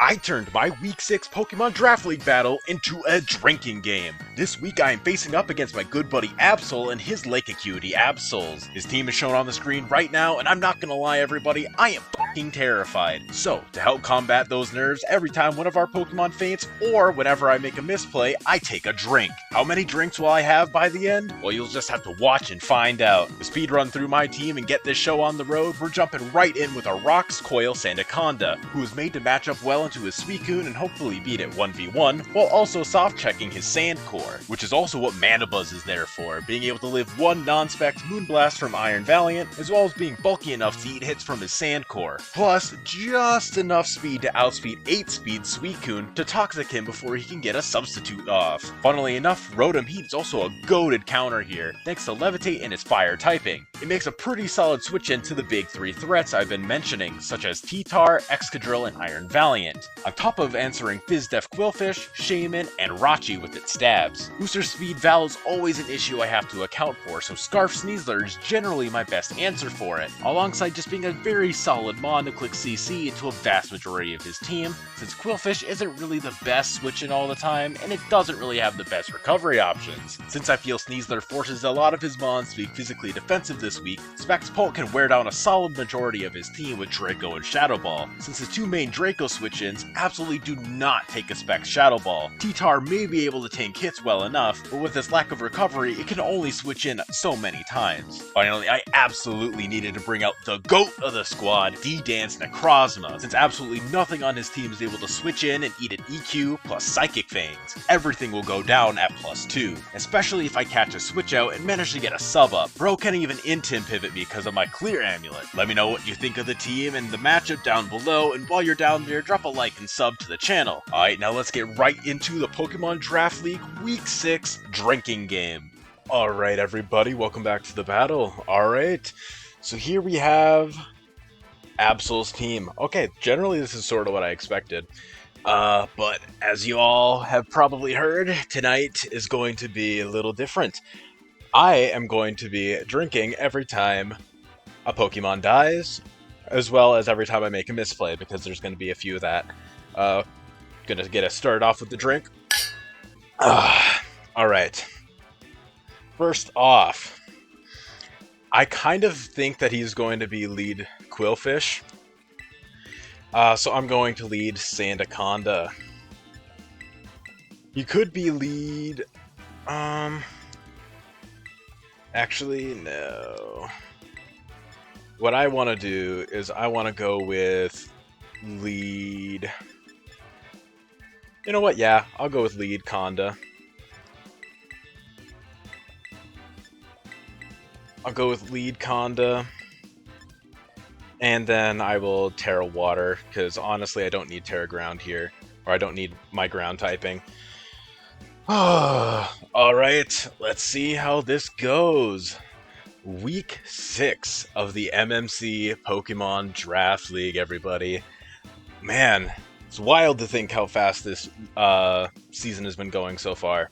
I turned my Week 6 Pokemon Draft League battle into a drinking game. This week I am facing up against my good buddy Absol and his Lake Acuity Absols. His team is shown on the screen right now, and I'm not gonna lie everybody, I am fucking terrified. So, to help combat those nerves, every time one of our Pokemon faints, or whenever I make a misplay, I take a drink. How many drinks will I have by the end? Well, you'll just have to watch and find out. To speed run through my team and get this show on the road, we're jumping right in with our Rocks Coil Sandaconda, who is made to match up well into his Suicune and hopefully beat it 1v1, while also soft-checking his Sand Core, which is also what Mana Buzz is there for, being able to live one non-spec Moonblast from Iron Valiant, as well as being bulky enough to eat hits from his Sand Core, plus just enough speed to outspeed 8-speed Suicune to Toxic him before he can get a substitute off. Funnily enough, Rotom Heat is also a goated counter here, thanks to Levitate and its Fire typing. It makes a pretty solid switch in to the big three threats I've been mentioning, such as T-Tar, Excadrill, and Iron Valiant, on top of answering Fizdef Quillfish, Shaman, and Rachi with its stabs. Booster Speed Val is always an issue I have to account for, so Scarf Sneasler is generally my best answer for it, alongside just being a very solid Mon to click CC into a vast majority of his team, since Quillfish isn't really the best switch in all the time, and it doesn't really have the best recovery options. Since I feel Sneasler forces a lot of his Mons to be physically defensive this week, Specs Pult can wear down a solid majority of his team with Draco and Shadow Ball, since the two main Draco switch-ins absolutely do not take a Specs Shadow Ball. T-Tar may be able to tank hits well enough, but with its lack of recovery, it can only switch in so many times. Finally, I absolutely needed to bring out the GOAT of the squad, D-Dance Necrozma, since absolutely nothing on his team is able to switch in and eat an EQ plus Psychic Fangs. Everything will go down at +2, especially if I catch a switch out and manage to get a sub up. Bro can't even in-tim pivot me because of my Clear Amulet. Let me know what you think of the team and the matchup down below, and while you're down there, drop a like and sub to the channel. Alright, now let's get right into the Pokemon Draft League Week 6 drinking game. Alright everybody, welcome back to the battle. Alright, so here we have Absol's team. Okay, generally this is sort of what I expected. But as you all have probably heard, tonight is going to be a little different. I am going to be drinking every time a Pokemon dies, as well as every time I make a misplay, because there's going to be a few of that. Gonna get us started off with the drink. Alright. First off, I kind of think that he's going to be lead Quillfish. So I'm going to lead Sandaconda. He could be lead... Actually, no. What I want to do is I want to go with lead... You know what? Yeah, I'll go with lead Conda. I'll go with lead Conda. And then I will Terra Water, because honestly I don't need Terra Ground here. Or I don't need my ground typing. Alright, let's see how this goes. Week 6 of the MMC Pokemon Draft League, everybody. Man, it's wild to think how fast this season has been going so far.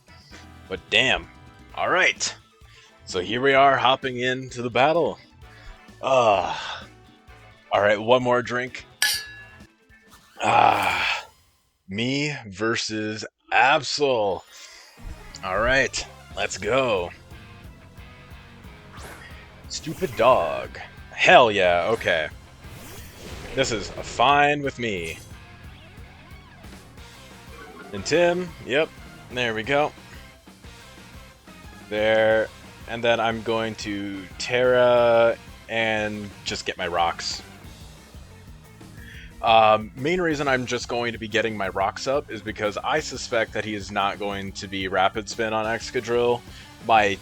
But damn. Alright. So here we are, hopping into the battle. Alright, one more drink. Me versus Absol. Alright, let's go. Stupid dog. Hell yeah, okay. This is fine with me. And Tim, yep, there we go. There, and then I'm going to Terra and just get my rocks. Main reason I'm just going to be getting my rocks up is because I suspect that he is not going to be Rapid Spin on Excadrill. My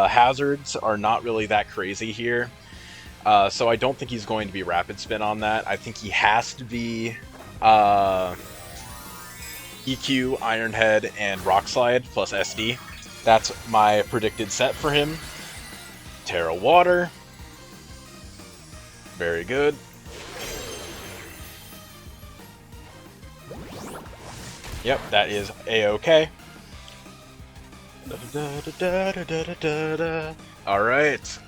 hazards are not really that crazy here, so I don't think he's going to be Rapid Spin on that. I think he has to be EQ, Iron Head, and Rock Slide plus SD. That's my predicted set for him. Terra Water. Very good. Yep, that is A-okay. Alright.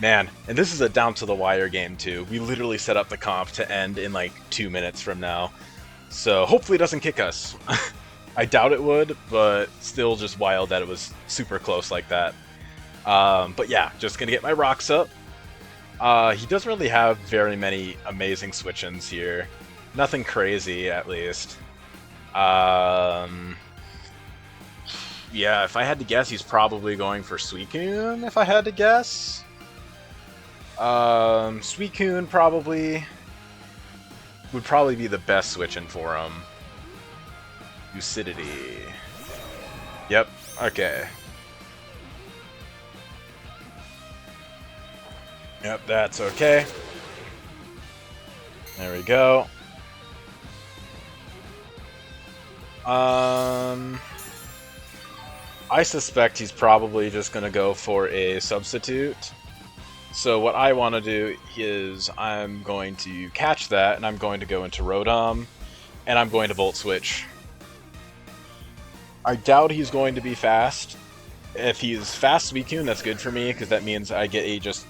Man, and this is a down to the wire game too. We literally set up the comp to end in like 2 minutes from now. So hopefully it doesn't kick us. I doubt it would, but still just wild that it was super close like that. But yeah, just gonna get my rocks up. He doesn't really have very many amazing switch-ins here. Nothing crazy, at least. Yeah, if I had to guess, he's probably going for Suicune, if I had to guess. Suicune would probably be the best switch-in for him. Lucidity. Yep, okay. Yep, that's okay. There we go. I suspect he's probably just going to go for a substitute. So what I want to do is I'm going to catch that, and I'm going to go into Rotom, and I'm going to Volt Switch. I doubt he's going to be fast. If he's fast Suicune, that's good for me, because that means I get a just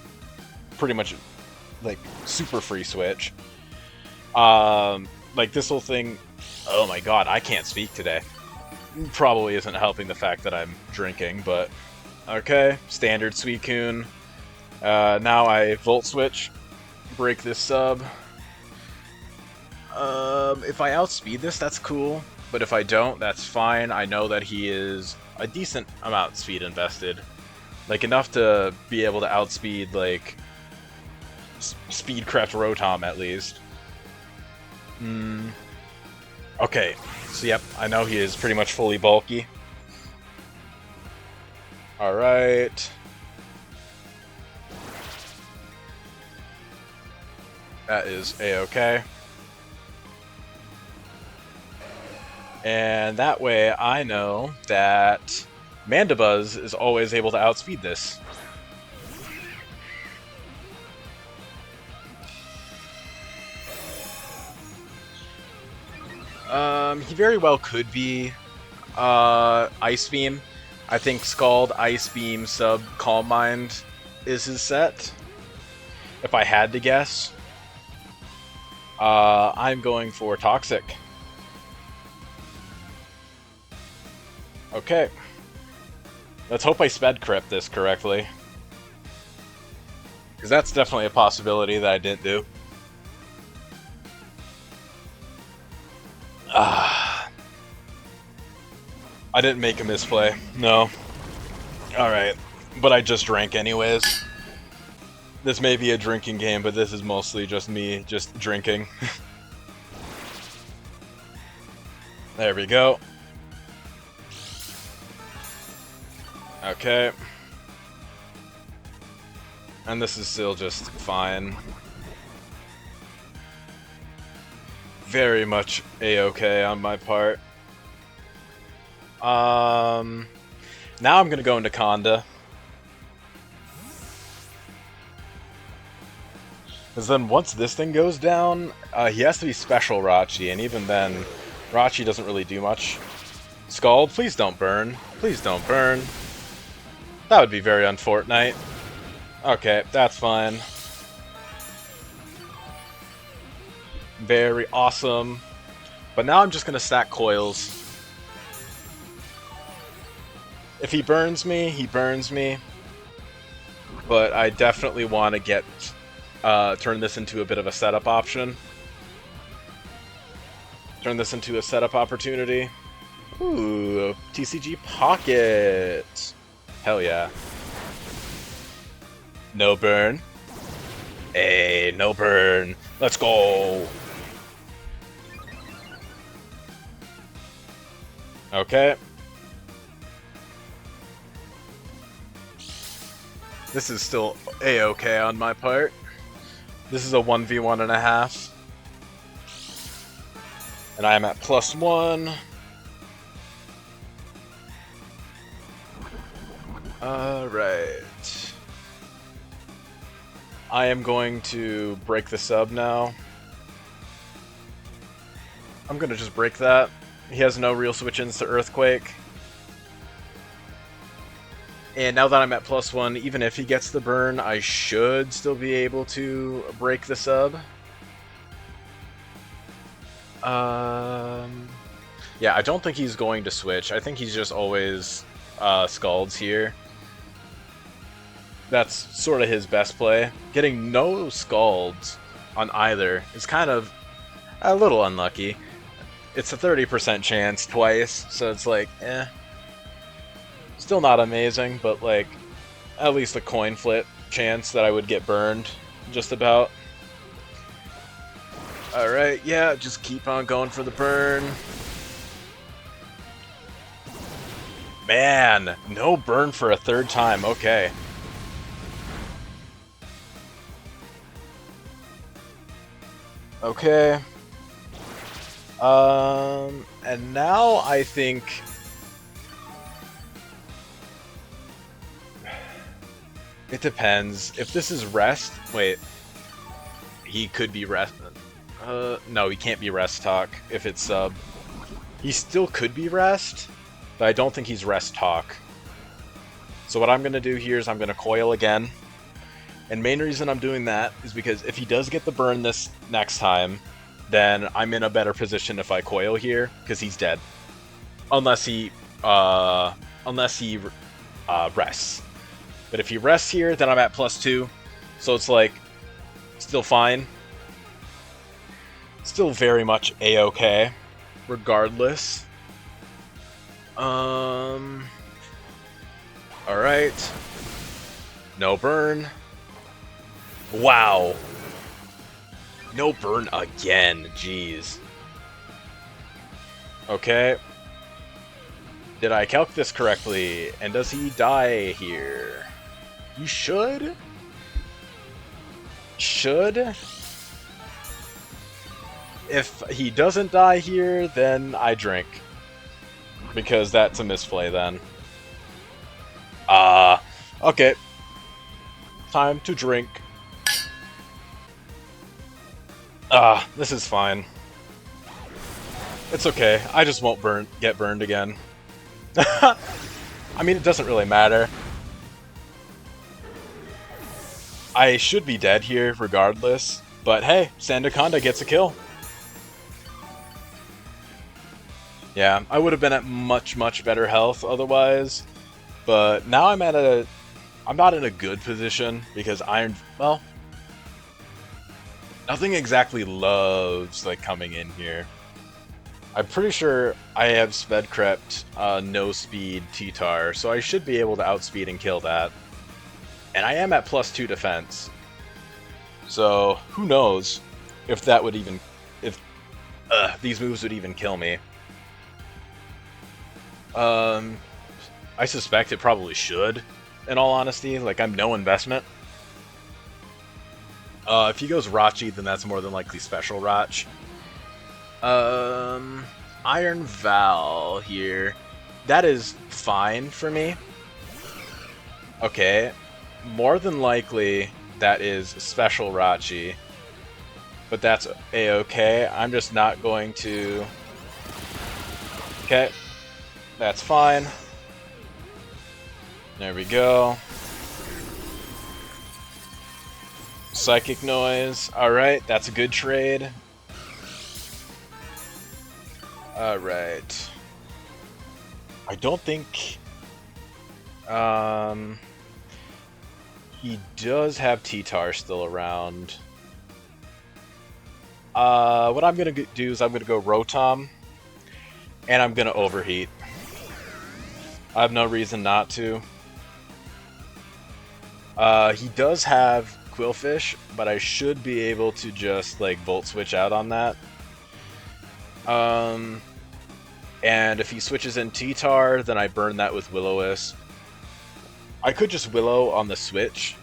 pretty much like super free switch. Like this whole thing, oh my god, I can't speak today. Probably isn't helping the fact that I'm drinking, but okay, standard Suicune. Now I Volt Switch, break this sub. If I outspeed this, that's cool, but if I don't, that's fine. I know that he is a decent amount of speed invested, like enough to be able to outspeed like Speedcraft Rotom at least. Okay, so yep, I know he is pretty much fully bulky. Alright. That is a-okay. And that way I know that Mandibuzz is always able to outspeed this. He very well could be Ice Beam. I think Scald, Ice Beam, Sub, Calm Mind is his set. If I had to guess. I'm going for Toxic. Okay. Let's hope I sped crypt this correctly. Because that's definitely a possibility that I didn't do. I didn't make a misplay. No. Alright. But I just drank anyways. This may be a drinking game, but this is mostly just me just drinking. There we go. Okay. And this is still just fine. Very much a-okay on my part. Now I'm gonna go into Conda. Because then once this thing goes down, he has to be Special Rachi, and even then, Rachi doesn't really do much. Scald, please don't burn. Please don't burn. That would be very unfortunate. Okay, that's fine. Very awesome. But now I'm just gonna stack coils. If he burns me, he burns me. But I definitely want to get turn this into a bit of a setup option. Turn this into a setup opportunity. Ooh, TCG Pocket. Hell yeah. No burn. Hey, no burn. Let's go. Okay. This is still a-okay on my part. This is a 1v1.5. And I am at +1. Alright. I am going to break the sub now. I'm gonna just break that. He has no real switch-ins to Earthquake. And now that I'm at +1, even if he gets the burn, I should still be able to break the sub. Yeah, I don't think he's going to switch. I think he's just always Scalds here. That's sort of his best play. Getting no Scalds on either is kind of a little unlucky. It's a 30% chance twice, so it's like, eh. Still not amazing, but like, at least a coin flip chance that I would get burned, just about. Alright, yeah, just keep on going for the burn. Man, no burn for a third time, okay. Okay. And now I think... It depends. If this is rest... Wait. He could be rest... no, he can't be rest talk if it's sub. He still could be rest, but I don't think he's rest talk. So what I'm going to do here is I'm going to coil again. And main reason I'm doing that is because if he does get the burn this next time, then I'm in a better position if I coil here, because he's dead. Unless he rests. But if he rests here, then I'm at +2. So it's like, still fine. Still very much A-okay, regardless. Alright. No burn. Wow. No burn again, jeez. Okay. Did I calc this correctly? And does he die here? He should? Should? If he doesn't die here, then I drink. Because that's a misplay then. Okay. Time to drink. This is fine. It's okay. I just won't get burned again. I mean, it doesn't really matter. I should be dead here regardless, but hey, Sandaconda gets a kill. Yeah, I would have been at much, much better health otherwise, but now I'm not in a good position because well, nothing exactly loves like coming in here. I'm pretty sure I have sped crept no speed T-Tar, so I should be able to outspeed and kill that. And I am at +2 defense. So who knows if that would even these moves would even kill me. I suspect it probably should, in all honesty. Like, I'm no investment. If he goes Rachi, then that's more than likely Special Rach. Iron Val here. That is fine for me. Okay. More than likely, that is Special Rachi. But that's A-okay. I'm just not going to... Okay. That's fine. There we go. Psychic Noise. Alright, that's a good trade. Alright. I don't think... He does have T-Tar still around. What I'm going to do is I'm going to go Rotom. And I'm going to Overheat. I have no reason not to. He does have Quillfish, but I should be able to just, like, Volt Switch out on that. And if he switches in T-Tar, then I burn that with Will-O-Wisp. I could just Willow on the switch,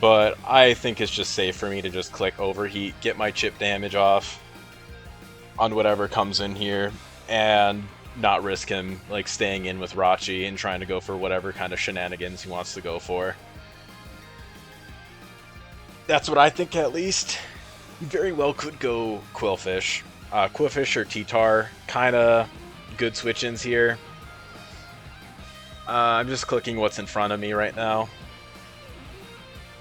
but I think it's just safe for me to just click Overheat, get my chip damage off on whatever comes in here, and not risk him like staying in with Rachi and trying to go for whatever kind of shenanigans he wants to go for. That's what I think, at least. He very well could go Quillfish. Quillfish or T-Tar, kind of good switch-ins here. I'm just clicking what's in front of me right now.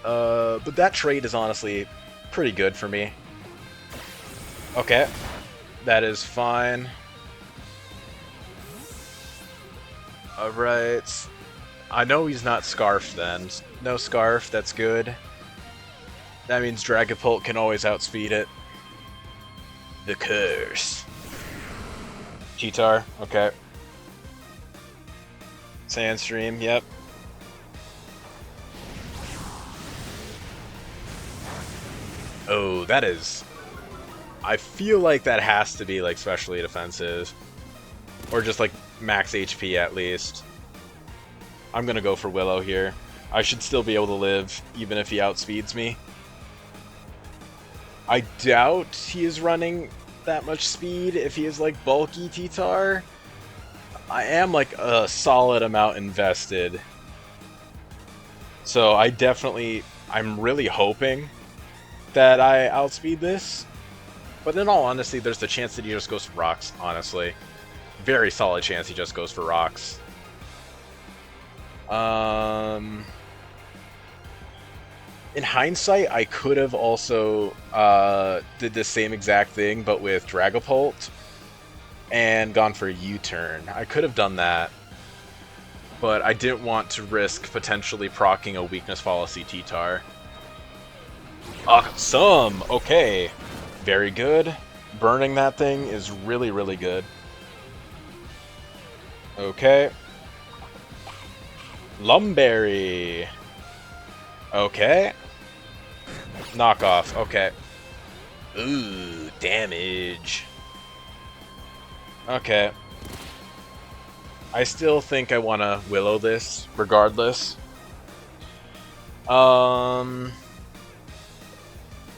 But that trade is honestly pretty good for me. Okay, that is fine. Alright. I know he's not Scarf then. No Scarf, that's good. That means Dragapult can always outspeed it. The curse. Cheetar, okay. Sandstream, yep. Oh, that is... I feel like that has to be, like, specially defensive. Or just, like, max HP at least. I'm gonna go for Willow here. I should still be able to live, even if he outspeeds me. I doubt he is running that much speed if he is, like, bulky T-Tar. I am, like, a solid amount invested. So I'm really hoping that I outspeed this. But in all honesty, there's the chance that he just goes for rocks, honestly. Very solid chance he just goes for rocks. In hindsight, I could have also did the same exact thing, but with Dragapult, and gone for a U-turn. I could have done that, but I didn't want to risk potentially proccing a weakness fallacy T-Tar. Awesome! Okay. Very good. Burning that thing is really, really good. Okay. Lumberry. Okay. Knockoff. Okay. Ooh, damage. Okay. I still think I want to Willow this, regardless.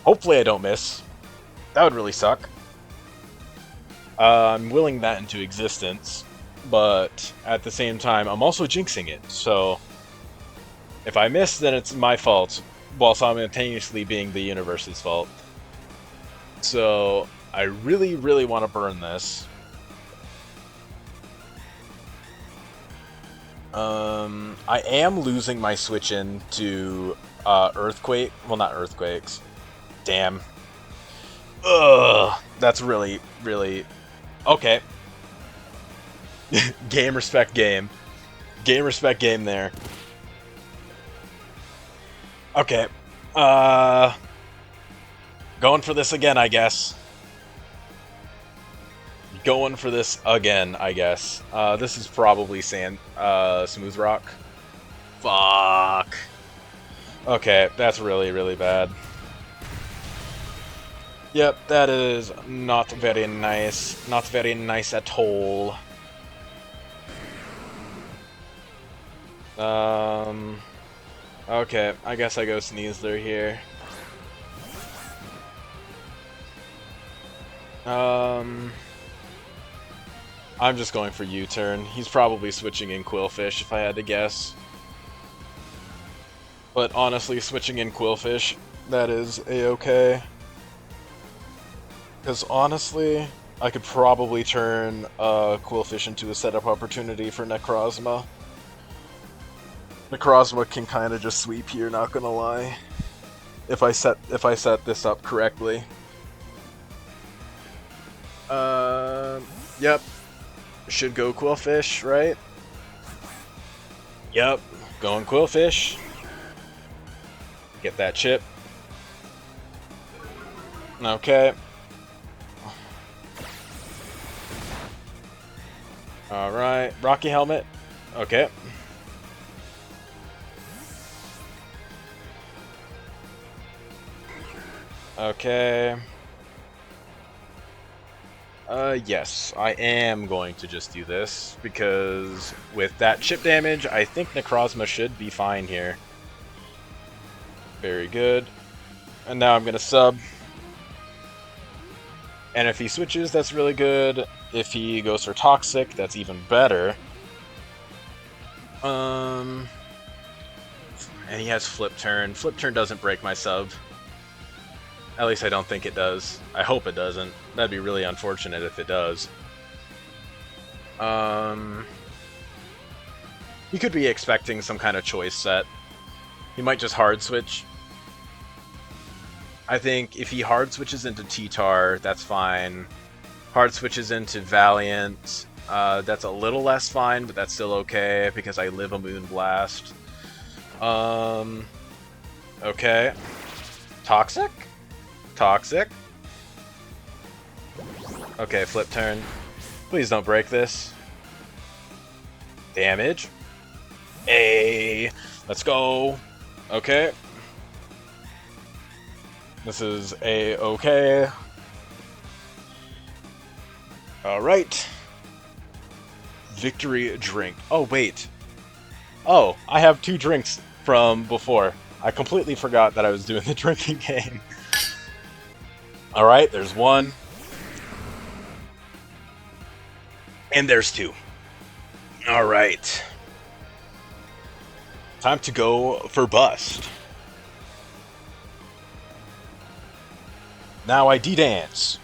Hopefully I don't miss. That would really suck. I'm willing that into existence, but at the same time, I'm also jinxing it, so... If I miss, then it's my fault, while simultaneously being the universe's fault. So, I really, really want to burn this. I am losing my switch in to Earthquake. Well, not Earthquakes. Damn. Ugh. That's really, really... Okay. Game, respect, game. Game, respect, game there. Okay. Going for this again, I guess. Going for this again, I guess. This is probably Smooth Rock. Fuck. Okay, that's really, really bad. Yep, that is not very nice. Not very nice at all. Okay, I guess I go Sneasler here. I'm just going for U-turn. He's probably switching in Quillfish if I had to guess. But honestly, switching in Quillfish, that is a-okay. Because honestly, I could probably turn Quillfish into a setup opportunity for Necrozma. Necrozma can kind of just sweep here, not gonna lie. If I set this up correctly. Yep. Should go Quillfish, right? Yep. Going Quillfish. Get that chip. Okay. Alright. Rocky Helmet. Okay. Okay. Yes, I am going to just do this, because with that chip damage, I think Necrozma should be fine here. Very good. And now I'm gonna sub. And if he switches, that's really good. If he goes for Toxic, that's even better. And he has Flip Turn. Flip Turn doesn't break my sub. At least I don't think it does. I hope it doesn't. That'd be really unfortunate if it does. He could be expecting some kind of choice set. He might just hard switch. I think if he hard switches into T-Tar, that's fine. Hard switches into Valiant, that's a little less fine, but that's still okay because I live a Moonblast. Okay. Toxic? Toxic? Okay, flip turn. Please don't break this. Damage. A. Let's go. Okay. This is A-okay. Alright. Victory drink. Oh, wait. Oh, I have 2 drinks from before. I completely forgot that I was doing the drinking game. Alright, there's 1. And there's 2. Alright. Time to go for bust. Now I D-dance.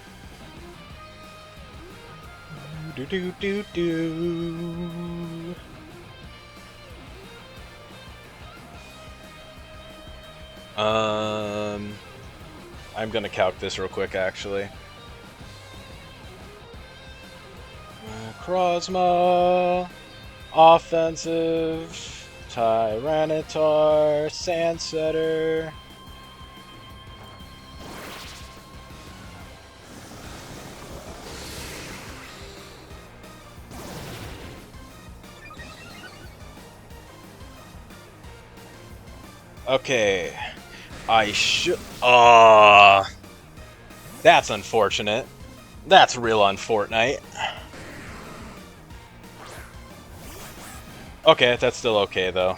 Do do do do. I'm gonna calc this real quick, actually. Krozma, offensive, Tyranitar, Sandsetter. Okay, I should. That's unfortunate. That's real unfortunate. Okay, that's still okay though.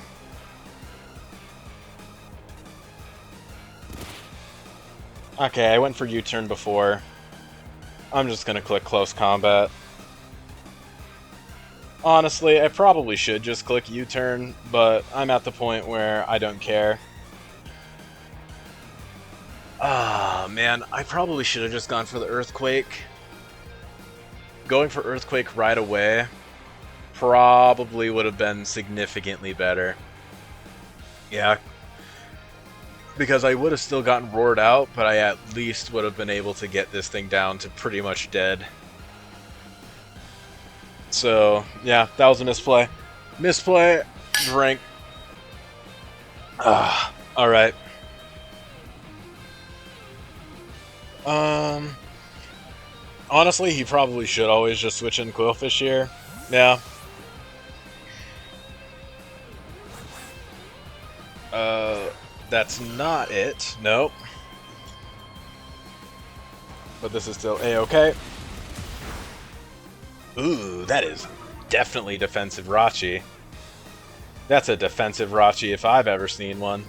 Okay, I went for U-turn before. I'm just gonna click close combat. Honestly, I probably should just click U-turn, but I'm at the point where I don't care. Ah, man, I probably should have just gone for the Earthquake. Going for Earthquake right away probably would have been significantly better. Yeah. Because I would have still gotten roared out, but I at least would have been able to get this thing down to pretty much dead. So, yeah, that was a misplay. Misplay, drink. Alright. Honestly, he probably should always just switch in Quillfish here. Yeah. That's not it. Nope. But this is still A-okay. Ooh, that is definitely defensive Rachi. That's a defensive Rachi if I've ever seen one.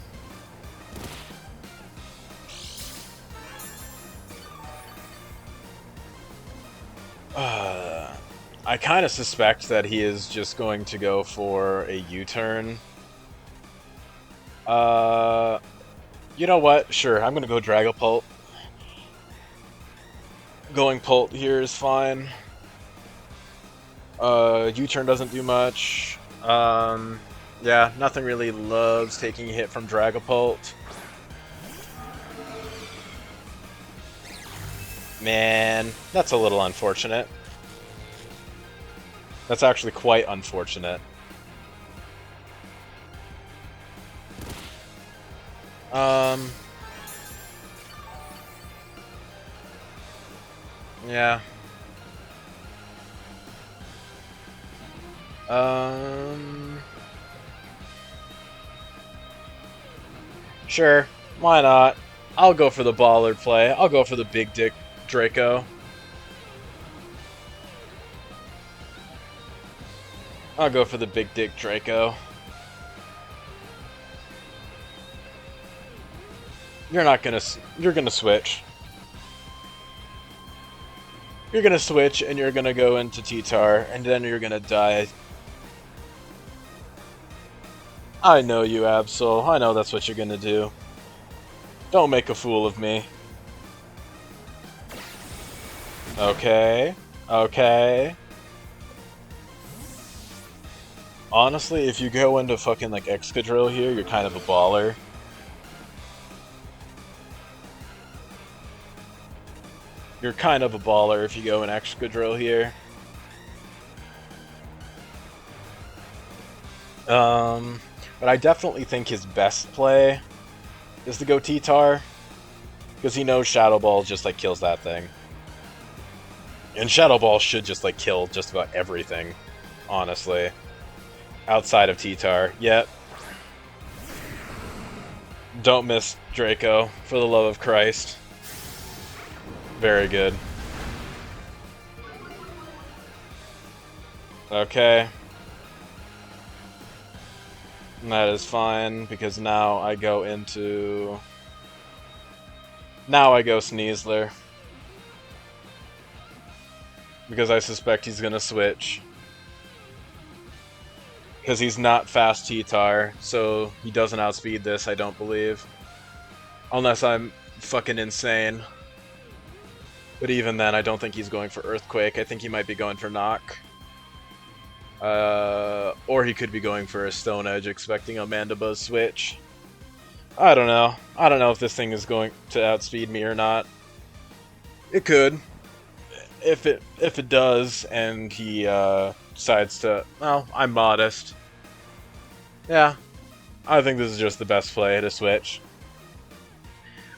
I kind of suspect that he is just going to go for a U-turn. You know what? Sure, I'm gonna go Dragapult. Going Pult here is fine. U-turn doesn't do much. Yeah, nothing really loves taking a hit from Dragapult. Man, that's a little unfortunate. That's actually quite unfortunate. Yeah. Sure, why not? I'll go for the baller play. I'll go for the big dick Draco. I'll go for the big dick Draco. You're gonna switch. You're gonna switch and you're gonna go into T-Tar and then you're gonna die. I know you, Absol. I know that's what you're gonna do. Don't make a fool of me. Okay. Okay. Honestly, if you go into fucking like Excadrill here, you're kind of a baller. You're kind of a baller if you go in Excadrill here. But I definitely think his best play is to go T-Tar, because he knows Shadow Ball just like kills that thing. And Shadow Ball should just like kill just about everything, honestly. Outside of T-Tar. Yep. Don't miss Draco, for the love of Christ. Very good. Okay. And that is fine, because now I go into... Now I go Sneasler. Because I suspect he's gonna switch. Because he's not fast T-Tar, so he doesn't outspeed this, I don't believe. Unless I'm fucking insane. But even then, I don't think he's going for Earthquake. I think he might be going for Knock. Or he could be going for a Stone Edge, expecting a Mandibuzz switch. I don't know. I don't know if this thing is going to outspeed me or not. It could. If it does, and he decides to... Well, I'm modest. Yeah. I think this is just the best play to switch.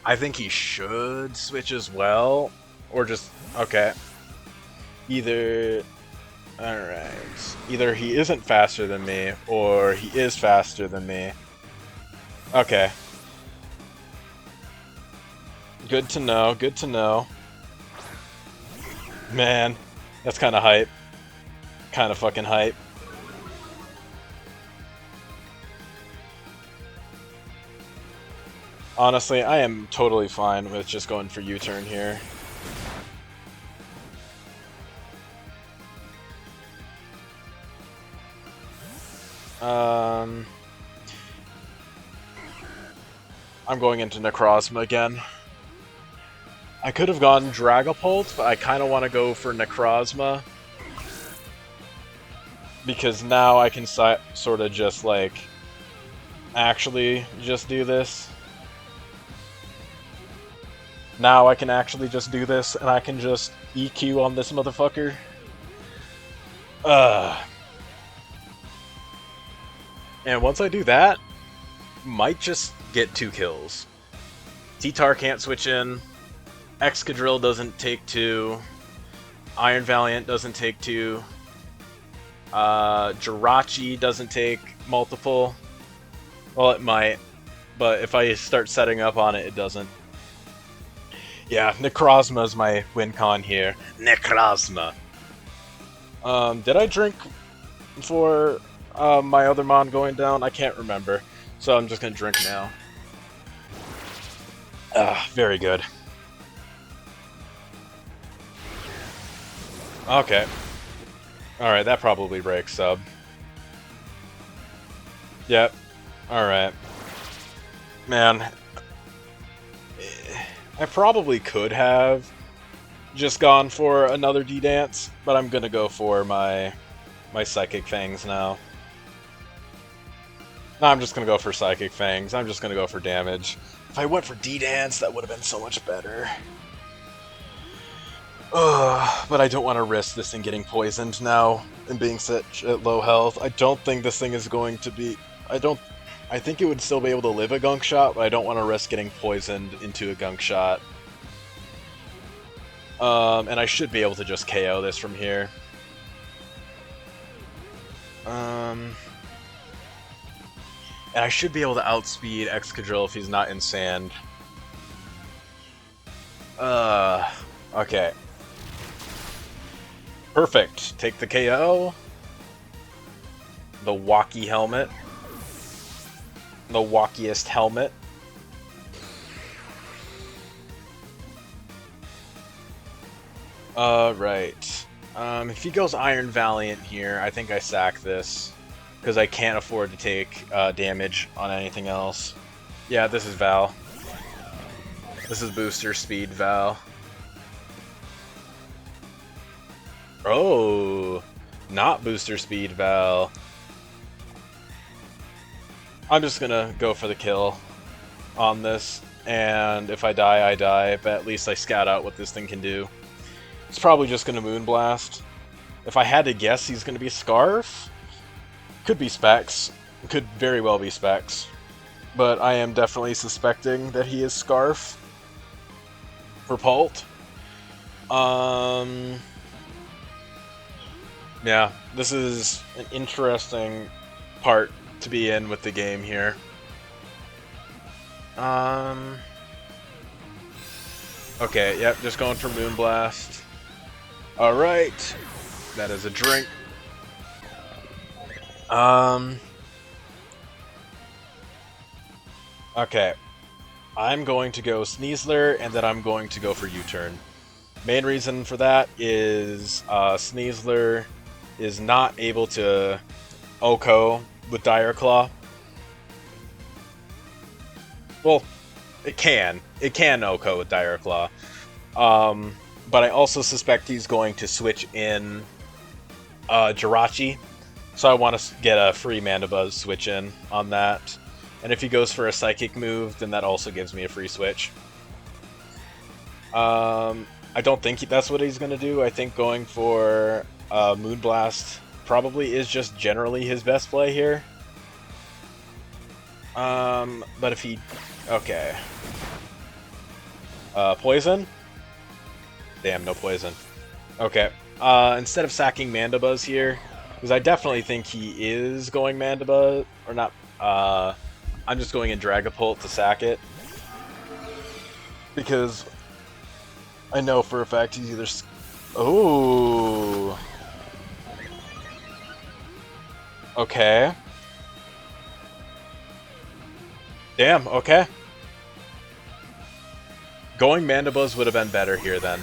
I think he should switch as well. Or just... Okay. Either... Alright. Either he isn't faster than me, or he is faster than me. Okay. Good to know, good to know. Man, that's kind of hype. Kind of fucking hype. Honestly, I am totally fine with just going for U-turn here. I'm going into Necrozma again. I could have gone Dragapult, but I kind of want to go for Necrozma. Because now I can sort of just, like, actually just do this. Now I can actually just do this, and I can just EQ on this motherfucker. And once I do that, might just get 2 kills. T-Tar can't switch in. Excadrill doesn't take 2. Iron Valiant doesn't take 2. Jirachi doesn't take multiple. Well, it might. But if I start setting up on it, it doesn't. Yeah, Necrozma is my win con here. Necrozma. Did I drink for my other mon going down? I can't remember. So I'm just gonna drink now. Very good. Okay. Alright, that probably breaks sub. Yep. Alright. Man. I probably could have just gone for another D-Dance, but I'm gonna go for my Psychic Fangs now. No, I'm just gonna go for Psychic Fangs. I'm just gonna go for damage. If I went for D-Dance, that would have been so much better. But I don't want to risk this thing getting poisoned now and being such at low health. I don't think this thing is going to be... I think it would still be able to live a Gunk Shot, but I don't want to risk getting poisoned into a Gunk Shot. And I should be able to just KO this from here. And I should be able to outspeed Excadrill if he's not in Sand. Okay. Perfect. Take the KO. The Walkie Helmet. The walkiest helmet. Right. If he goes Iron Valiant here, I think I sack this. Because I can't afford to take damage on anything else. Yeah, this is Val. This is Booster Speed Val. Oh, not Booster Speed Val. I'm just gonna go for the kill on this, and if I die, I die, but at least I scout out what this thing can do. It's probably just gonna Moonblast. If I had to guess, he's gonna be Scarf? Could be Specs. Could very well be Specs. But I am definitely suspecting that he is Scarf for Pult. Yeah, this is an interesting part to be in with the game here. Okay, yep, just going for Moonblast. Alright, that is a drink. Okay, I'm going to go Sneasler, and then I'm going to go for U-turn. Main reason for that is Sneasler is not able to OHKO with Dire Claw. Well, it can. It can OHKO with Dire Claw. But I also suspect he's going to switch in Jirachi. So I want to get a free Mandibuzz switch in on that. And if he goes for a Psychic move, then that also gives me a free switch. I don't think that's what he's going to do. I think going for Moonblast probably is just generally his best play here. But if he... Okay. Poison? Damn, no poison. Okay. Instead of sacking Mandibuzz here, because I definitely think he is going Mandibuzz, or not, I'm just going in Dragapult to sack it. Because I know for a fact he's either... Oh. Okay. Damn, okay. Going Mandibuzz would have been better here then.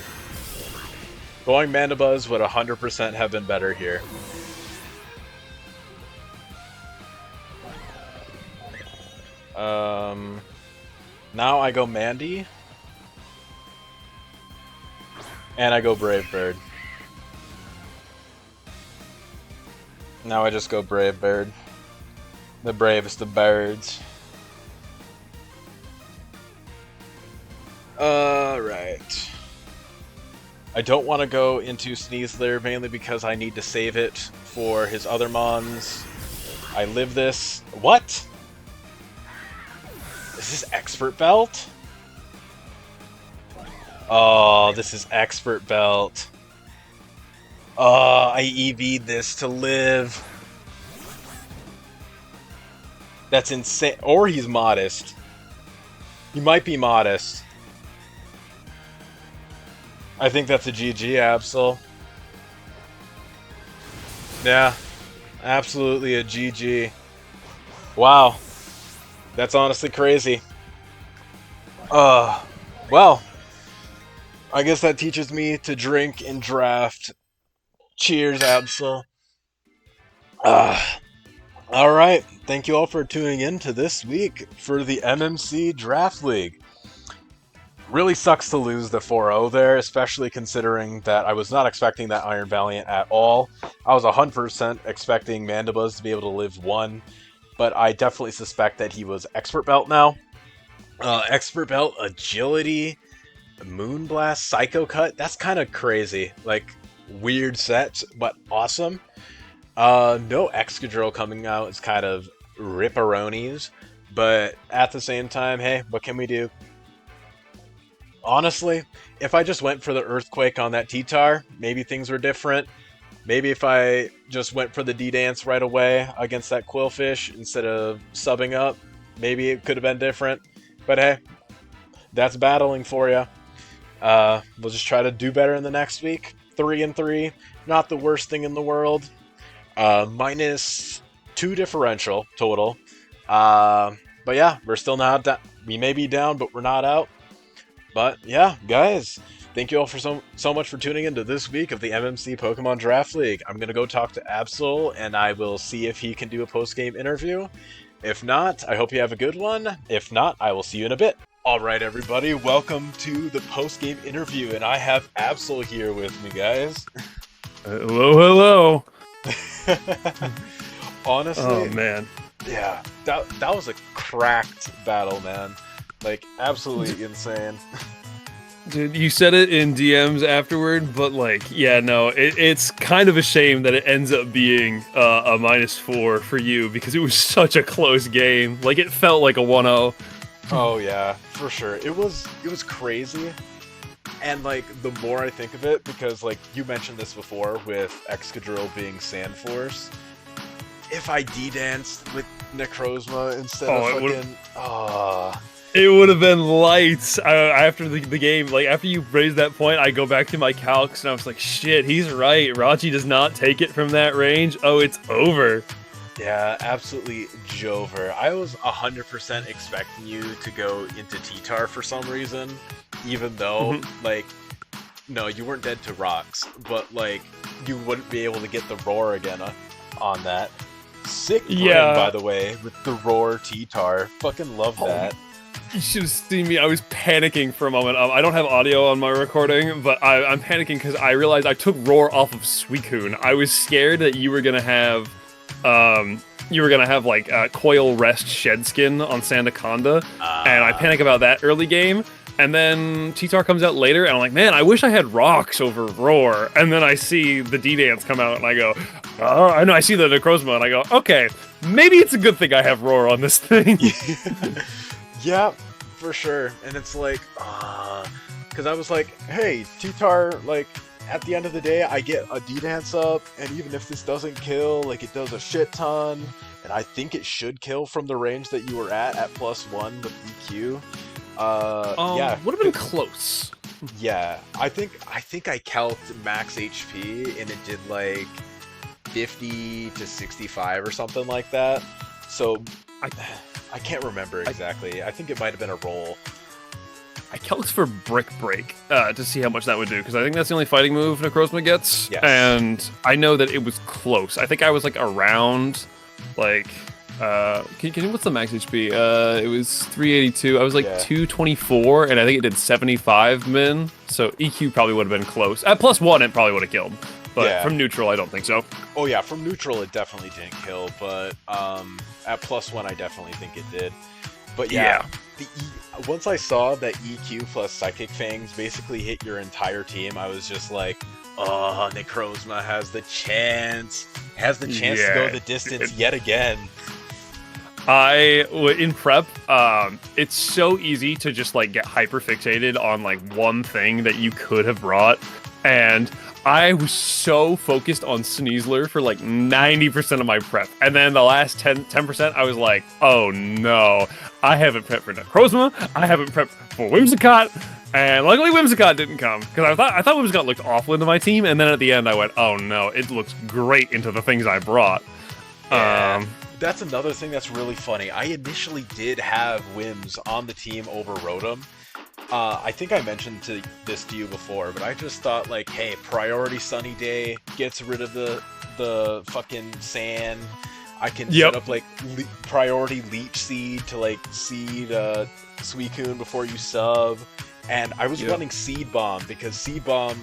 Going Mandibuzz would 100% have been better here. Now I go Mandy. And I go Brave Bird. Now I just go Brave Bird. The bravest of birds. Alright. I don't want to go into Sneasler, mainly because I need to save it for his other mons. I live this. What? Is this Expert Belt? Oh, this is Expert Belt. Oh, I EV'd this to live. That's insane. Or he's Modest. He might be Modest. I think that's a GG, Absol. Yeah, absolutely a GG. Wow. That's honestly crazy. Well, I guess that teaches me to drink and draft. Cheers, Absol. Alright, thank you all for tuning in to this week for the MMC Draft League. Really sucks to lose the 4-0 there, especially considering that I was not expecting that Iron Valiant at all. I was 100% expecting Mandibuzz to be able to live 1, but I definitely suspect that he was Expert Belt now. Expert Belt, Agility, Moonblast, Psycho Cut, that's kind of crazy. Like, weird sets, but awesome. No Excadrill coming out is kind of ripperonis, but at the same time, hey, what can we do? Honestly, if I just went for the Earthquake on that T-Tar, maybe things were different. Maybe if I just went for the D-Dance right away against that Quillfish instead of subbing up, maybe it could have been different. But hey, that's battling for you. We'll just try to do better in the next week. 3-3, not the worst thing in the world. -2 differential total. But yeah, we're still not down. We may be down, but we're not out. But yeah, guys, thank you all for so much for tuning into this week of the MMC Pokemon Draft League. I'm gonna go talk to Absol, and I will see if he can do a post-game interview. If not, I hope you have a good one. If not, I will see you in a bit. Alright everybody, welcome to the post-game interview, and I have Absol here with me, guys. Hello, hello. Honestly, Oh man, Yeah, that was a cracked battle, man. Like, absolutely insane. Dude, you said it in DMs afterward, but like, yeah, no, it's kind of a shame that it ends up being a -4 for you because it was such a close game. Like, it felt like a 1-0. Oh yeah, for sure. It was crazy. And like, the more I think of it, because like you mentioned this before with Excadrill being Sand Force, if I D-danced with Necrozma instead of fucking... It would have been lights. After the game, like, after you raised that point, I go back to my calcs, and I was like, shit, he's right. Rachi does not take it from that range. Oh, it's over. Yeah, absolutely Jover. I was 100% expecting you to go into T-Tar for some reason, even though, like, no, you weren't dead to rocks, but, like, you wouldn't be able to get the roar again on that. Sick brain, by the way, with the roar T-Tar. Fucking love that. You should have seen me. I was panicking for a moment. I don't have audio on my recording, but I'm panicking because I realized I took roar off of Suicune. I was scared that you were gonna have, like Coil Rest Shed Skin on Sandaconda, and I panic about that early game. And then T-Tar comes out later, and I'm like, man, I wish I had rocks over roar. And then I see the D-Dance come out, and I go, oh, I know, I see the Necrozma, and I go, okay, maybe it's a good thing I have roar on this thing. Yeah, for sure. And it's like, because I was like, hey, T-Tar, like, at the end of the day, I get a D-Dance up, and even if this doesn't kill, like, it does a shit ton, and I think it should kill from the range that you were at +1 with EQ. Yeah. Would have been close. Yeah, I think I calced max HP, and it did, like, 50 to 65 or something like that. So, I can't remember exactly. I think it might have been a roll. I calced for Brick Break to see how much that would do, because I think that's the only fighting move Necrozma gets. Yes. And I know that it was close. I think I was like around, like, what's the max HP? It was 382. I was like 224, and I think it did 75 min. So EQ probably would have been close. At +1, it probably would have killed. But from neutral, I don't think so. Oh yeah, from neutral it definitely didn't kill, but at +1 I definitely think it did. But yeah. Once I saw that EQ plus Psychic Fangs basically hit your entire team, I was just like, oh, Necrozma has the chance. To go the distance yet again. In prep, it's so easy to just like get hyper fixated on like one thing that you could have brought, and I was so focused on Sneasler for like 90% of my prep, and then the last 10%, I was like, oh no, I haven't prepped for Necrozma, I haven't prepped for Whimsicott, and luckily Whimsicott didn't come, because I thought Whimsicott looked awful into my team, and then at the end I went, oh no, it looks great into the things I brought. Yeah. That's another thing that's really funny. I initially did have Whims on the team over Rotom. I think I mentioned this to you before, but I just thought, like, hey, priority Sunny Day gets rid of the fucking sand. I can set up, like, priority Leech Seed to, like, seed Suicune before you sub. And I was running Seed Bomb, because Seed Bomb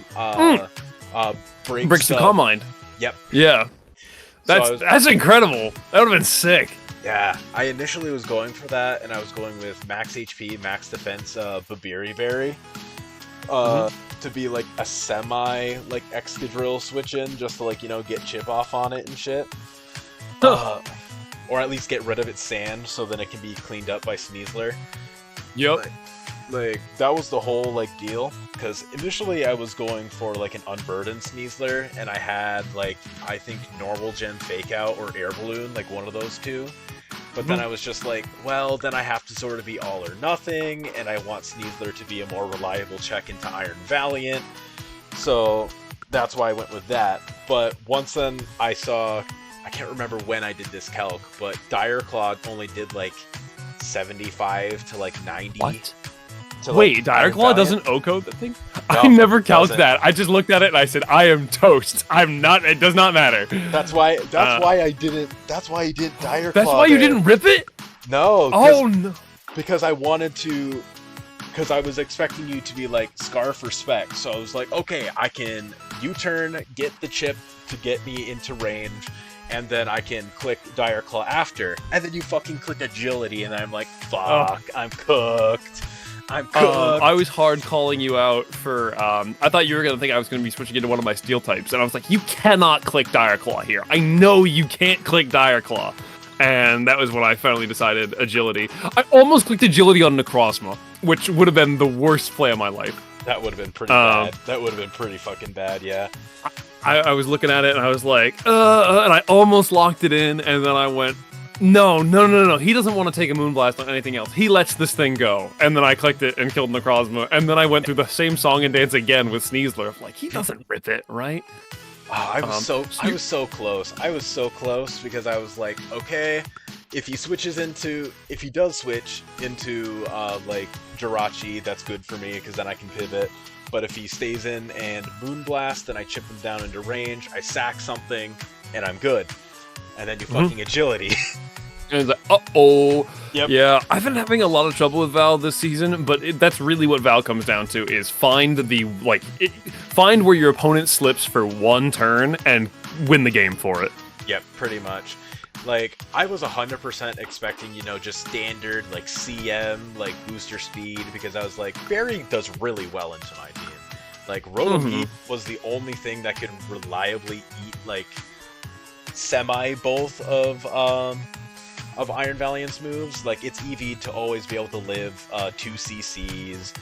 breaks the Calm Mind. Yep. Yeah. That's incredible. That would have been sick. Yeah, I initially was going for that, and I was going with max HP, max defense, Babiri Berry, to be like a semi like Excadrill switch in, just to like get chip off on it and shit, or at least get rid of its sand, so then it can be cleaned up by Sneasler. Yep. Like that was the whole like deal, because initially I was going for like an unburdened Sneasler, and I had like I think normal gen Fake Out or Air Balloon, like one of those two. But then I was just like, well, then I have to sort of be all or nothing, and I want Sneasler to be a more reliable check into Iron Valiant. So that's why I went with that. But once then I saw, I can't remember when I did this calc, but Dire Claw only did like 75 to like 90. What? Wait, Dire Claw doesn't O-code that thing? No, I never calced that. I just looked at it and I said, I am toast. I'm not, it does not matter. That's why I didn't, that's why you did Dire Claw. That's why you didn't rip it? No. Oh, no. Because I wanted to, because I was expecting you to be like Scarf or Spec. So I was like, okay, I can U-turn, get the chip to get me into range, and then I can click Dire Claw after, and then you fucking click Agility, and I'm like, fuck, I'm cooked. I'm cooked. I was hard calling you out for, I thought you were going to think I was going to be switching into one of my steel types, and I was like, you cannot click Dire Claw here. I know you can't click Dire Claw. And that was when I finally decided Agility. I almost clicked Agility on Necrozma, which would have been the worst play of my life. That would have been pretty bad. That would have been pretty fucking bad, yeah. I was looking at it, and I was like, and I almost locked it in, and then I went, no. He doesn't want to take a Moonblast on anything else. He lets this thing go. And then I clicked it and killed Necrozma, and then I went through the same song and dance again with Sneasler. Like, he doesn't rip it, right? Oh, I was so close. I was so close because I was like, okay, if he does switch into like Jirachi, that's good for me because then I can pivot. But if he stays in and Moonblast, then I chip him down into range, I sack something, and I'm good. And then you fucking Agility. And it's like, uh-oh. Yep. Yeah, I've been having a lot of trouble with Val this season, but that's really what Val comes down to, is find where your opponent slips for one turn and win the game for it. Yep, pretty much. Like, I was 100% expecting, just standard, like, CM, like, booster speed, because I was like, Barry does really well into my team. Like, Rotom-Eat was the only thing that could reliably eat, like, both of Iron Valiant's moves. Like, it's EV to always be able to live 2 CCs.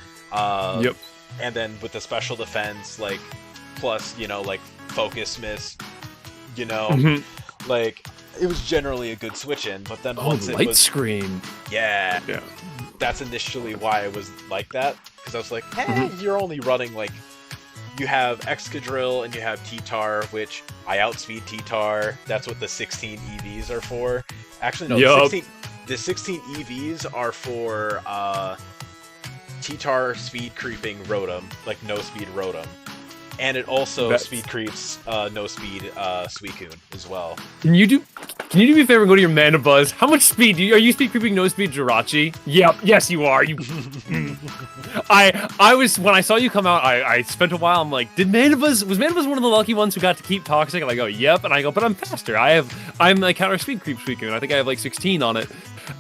Yep. And then with the special defense, like, plus, like, focus miss, like, it was generally a good switch in, but then once it light was... screen. Yeah. That's initially why I was like that, because I was like, hey, you're only running, like, you have Excadrill and you have T-Tar, which I outspeed T-Tar. That's what the 16 EVs are for. Actually, no, the 16 EVs are for T-Tar speed creeping Rotom, like no speed Rotom. And it also speed creeps no speed Suicune as well. Can you do me a favor and go to your Mana Buzz? How much speed are you speed creeping no speed Jirachi? Yep, yes you are. I was, when I saw you come out, I spent a while, I'm like, was Mana Buzz one of the lucky ones who got to keep Toxic? And I go, yep, and I go, but I'm faster. I'm like counter speed creep Suicune. I think I have like 16 on it.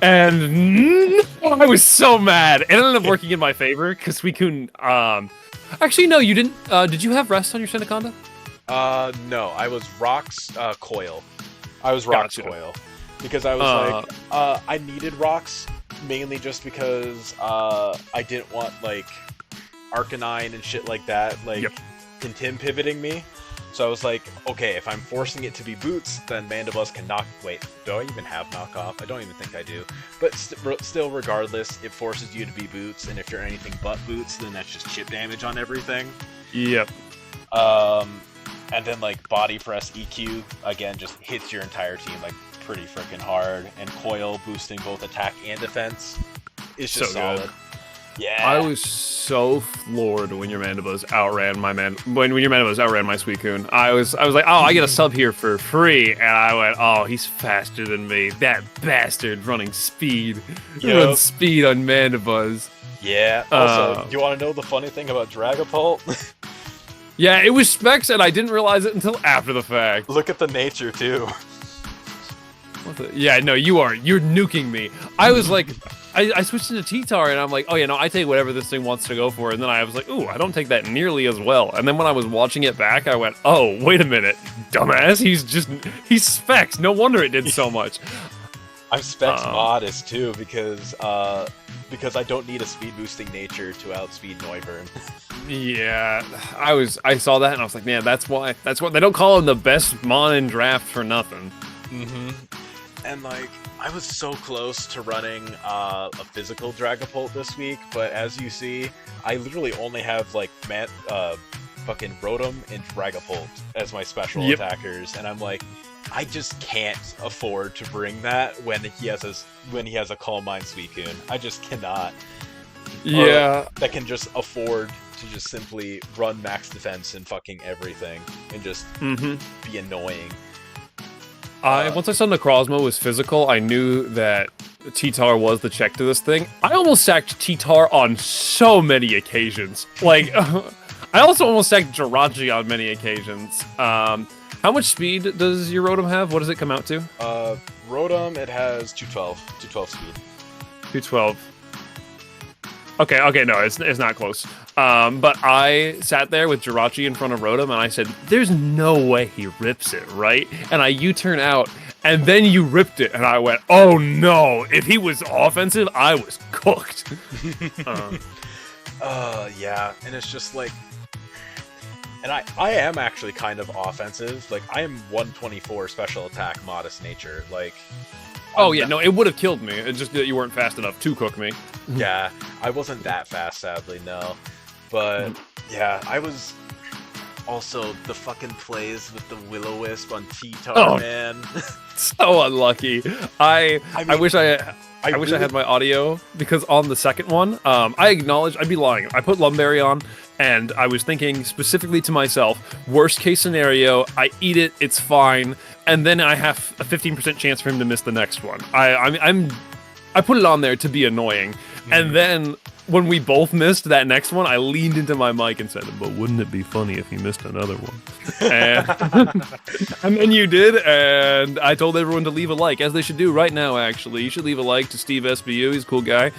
And I was so mad. It ended up working in my favor, because Suicune, actually, no, you didn't. Did you have rest on your Seneconda? No, I was Rocks, Coil. I was Rocks, Coil. Because I was I needed Rocks, mainly just because, I didn't want, like, Arcanine and shit like that, like, Tintin pivoting me. So I was like, okay, if I'm forcing it to be Boots, then Mandibuzz can wait, do I even have knockoff? I don't even think I do. But still, regardless, it forces you to be Boots, and if you're anything but Boots, then that's just chip damage on everything. Yep. And then, like, Body Press EQ, again, just hits your entire team, like, pretty freaking hard. And Coil boosting both attack and defense is just so solid. Good. Yeah. I was so floored when your Mandibuzz outran my Suicune. I was like, oh, I get a sub here for free, and I went, oh, he's faster than me. That bastard running speed. Runs speed on Mandibuzz. Yeah. Also, do you want to know the funny thing about Dragapult? Yeah, it was Specs, and I didn't realize it until after the fact. Look at the nature too. Yeah, no, you're nuking me. I was like, I switched into T-Tar, and I'm like, oh yeah, no, I take whatever this thing wants to go for, and then I was like, ooh, I don't take that nearly as well. And then when I was watching it back, I went, oh, wait a minute, dumbass, he's Specs. No wonder it did so much. I'm Specs modest too, because I don't need a speed boosting nature to outspeed Noivern. Yeah, I saw that, and I was like, man, that's why they don't call him the best Mon in draft for nothing. And, like, I was so close to running a physical Dragapult this week, but as you see, I literally only have, like, fucking Rotom and Dragapult as my special attackers, and I'm like, I just can't afford to bring that when he has a Calm Mind Suicune. I just cannot. Yeah. That can just afford to just simply run max defense and fucking everything, and just be annoying. Once I saw Necrozma was physical, I knew that T-Tar was the check to this thing. I almost sacked T-Tar on so many occasions. Like, I also almost sacked Jirachi on many occasions. How much speed does your Rotom have? What does it come out to? Rotom, it has 212 speed. 212. Okay, no, it's not close. But I sat there with Jirachi in front of Rotom, and I said, "There's no way he rips it, right?" And I U-turn out, and then you ripped it, and I went, "Oh no! If he was offensive, I was cooked." Yeah, and it's just like, and I am actually kind of offensive. Like, I am 124 special attack, modest nature. Like, oh yeah, no, it would have killed me. It's just that you weren't fast enough to cook me. Yeah, I wasn't that fast, sadly, no. But yeah, I was also the fucking plays with the Will-O-Wisp on T-Tar, man. So unlucky. I wish I really had my audio, because on the second one, I acknowledge, I'd be lying. I put Lumberry on, and I was thinking specifically to myself, worst case scenario, I eat it, it's fine, and then I have a 15% chance for him to miss the next one. I put it on there to be annoying, and then when we both missed that next one, I leaned into my mic and said, "But wouldn't it be funny if you missed another one?" And then you did, and I told everyone to leave a like, as they should do right now, actually. You should leave a like to Steve SBU, he's a cool guy.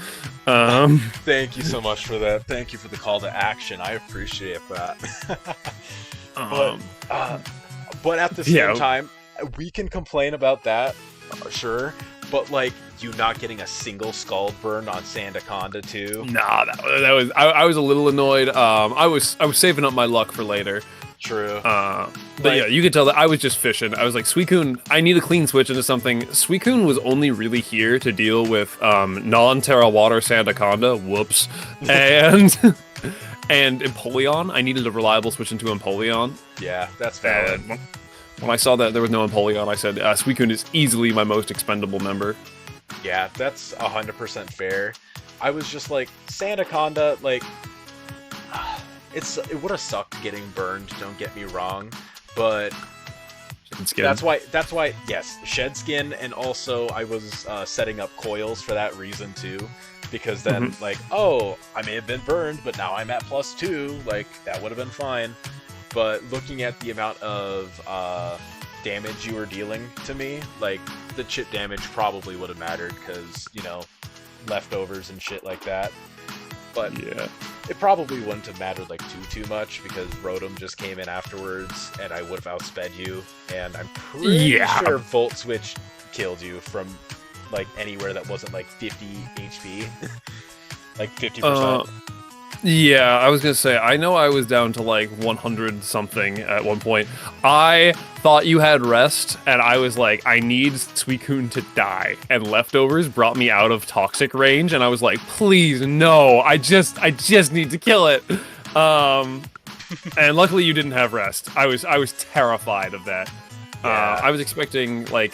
Thank you so much for that. Thank you for the call to action. I appreciate that. But at the same time, we can complain about that, sure, but like, you not getting a single Scald Burn on Sandaconda too? Nah, that was I was a little annoyed. I was saving up my luck for later. True. But yeah, you could tell that I was just fishing. I was like, Suicune, I need a clean switch into something. Suicune was only really here to deal with non-Terra Water Sandaconda. Whoops. And and Empoleon, I needed a reliable switch into Empoleon. Yeah, that's valid. And when I saw that there was no Empoleon, I said, Suicune is easily my most expendable member. Yeah, that's 100% fair. I was just like, Sandaconda, like, it would have sucked getting burned, don't get me wrong, but that's why, yes, shed skin, and also I was setting up coils for that reason too, because then, like, oh, I may have been burned, but now I'm at +2, like, that would have been fine. But looking at the amount of damage you were dealing to me, like, the chip damage probably would have mattered, because, you know, leftovers and shit like that. But yeah, it probably wouldn't have mattered like too much, because Rotom just came in afterwards and I would have outsped you, and I'm pretty sure Volt Switch killed you from like anywhere that wasn't like 50 HP. Like 50%. Yeah, I was gonna say, I know I was down to like 100 something at one point. I thought you had rest, and I was like, I need Suicune to die. And leftovers brought me out of toxic range, and I was like, please, no, I just need to kill it. And luckily you didn't have rest. I was terrified of that. Yeah. I was expecting like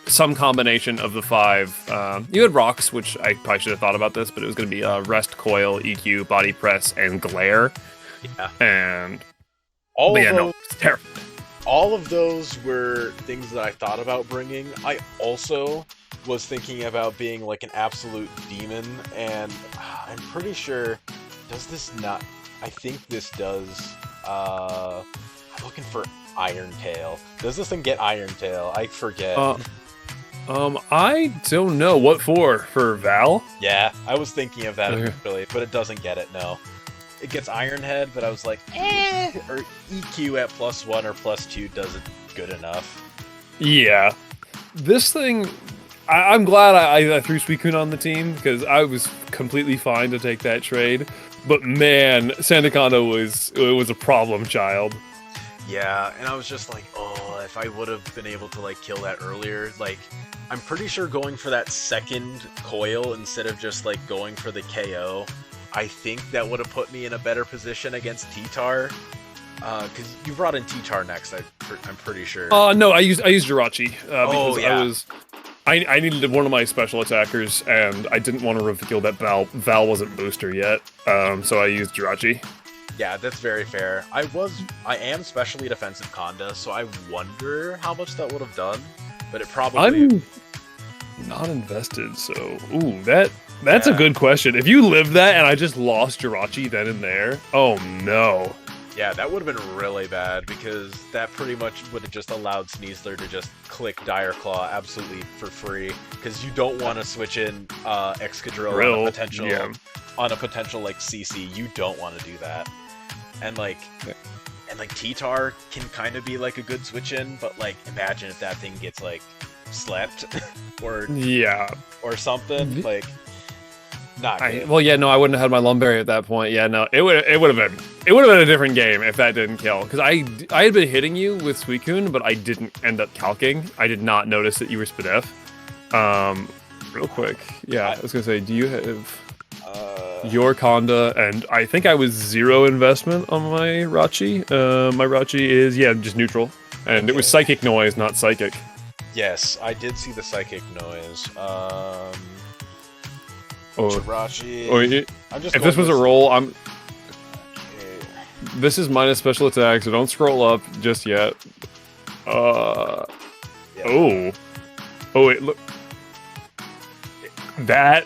some combination of the 5. You had rocks, which I probably should have thought about this, but it was going to be rest, coil, EQ, body press, and glare. Yeah. And all of those were things that I thought about bringing. I also was thinking about being like an absolute demon, and I'm pretty sure, does this not? I think this does. I'm looking for Iron Tail. Does this thing get Iron Tail? I forget. I don't know. What for? For Val? Yeah, I was thinking of that really, but it doesn't get it, no. It gets Iron Head, but I was like, or EQ at +1 or +2 does it good enough. Yeah. This thing, I'm glad I threw Suicune on the team, because I was completely fine to take that trade. But man, Sandaconda was a problem child. Yeah, and I was just like, oh, if I would have been able to like kill that earlier, like, I'm pretty sure going for that second coil instead of just like going for the KO, I think that would have put me in a better position against T-Tar. Because you brought in T-Tar next, I'm pretty sure. No, I used Jirachi, because I needed one of my special attackers, and I didn't want to reveal that Val wasn't booster yet, so I used Jirachi. Yeah, that's very fair. I am specially defensive Conda, so I wonder how much that would have done, but it probably... I'm not invested, so... Ooh, that's a good question. If you lived that and I just lost Jirachi then and there, oh no. Yeah, that would have been really bad because that pretty much would have just allowed Sneasler to just click Dire Claw absolutely for free because you don't want to switch in Excadrill on a potential like CC. You don't want to do that. And like T-Tar can kind of be like a good switch in, but like imagine if that thing gets like slept or something like. Well, yeah, no, I wouldn't have had my Lumberry at that point. Yeah, no, it would have been a different game if that didn't kill. Because I had been hitting you with Suicune, but I didn't end up calking. I did not notice that you were Spadef. Real quick, yeah, I was gonna say, do you have your Conda? And I think I was 0 investment on my Rachi. My Rachi is just neutral, and it was Psychic Noise, not Psychic. Yes, I did see the Psychic Noise. If this was a roll, This is minus special attack, so don't scroll up just yet. It look. That.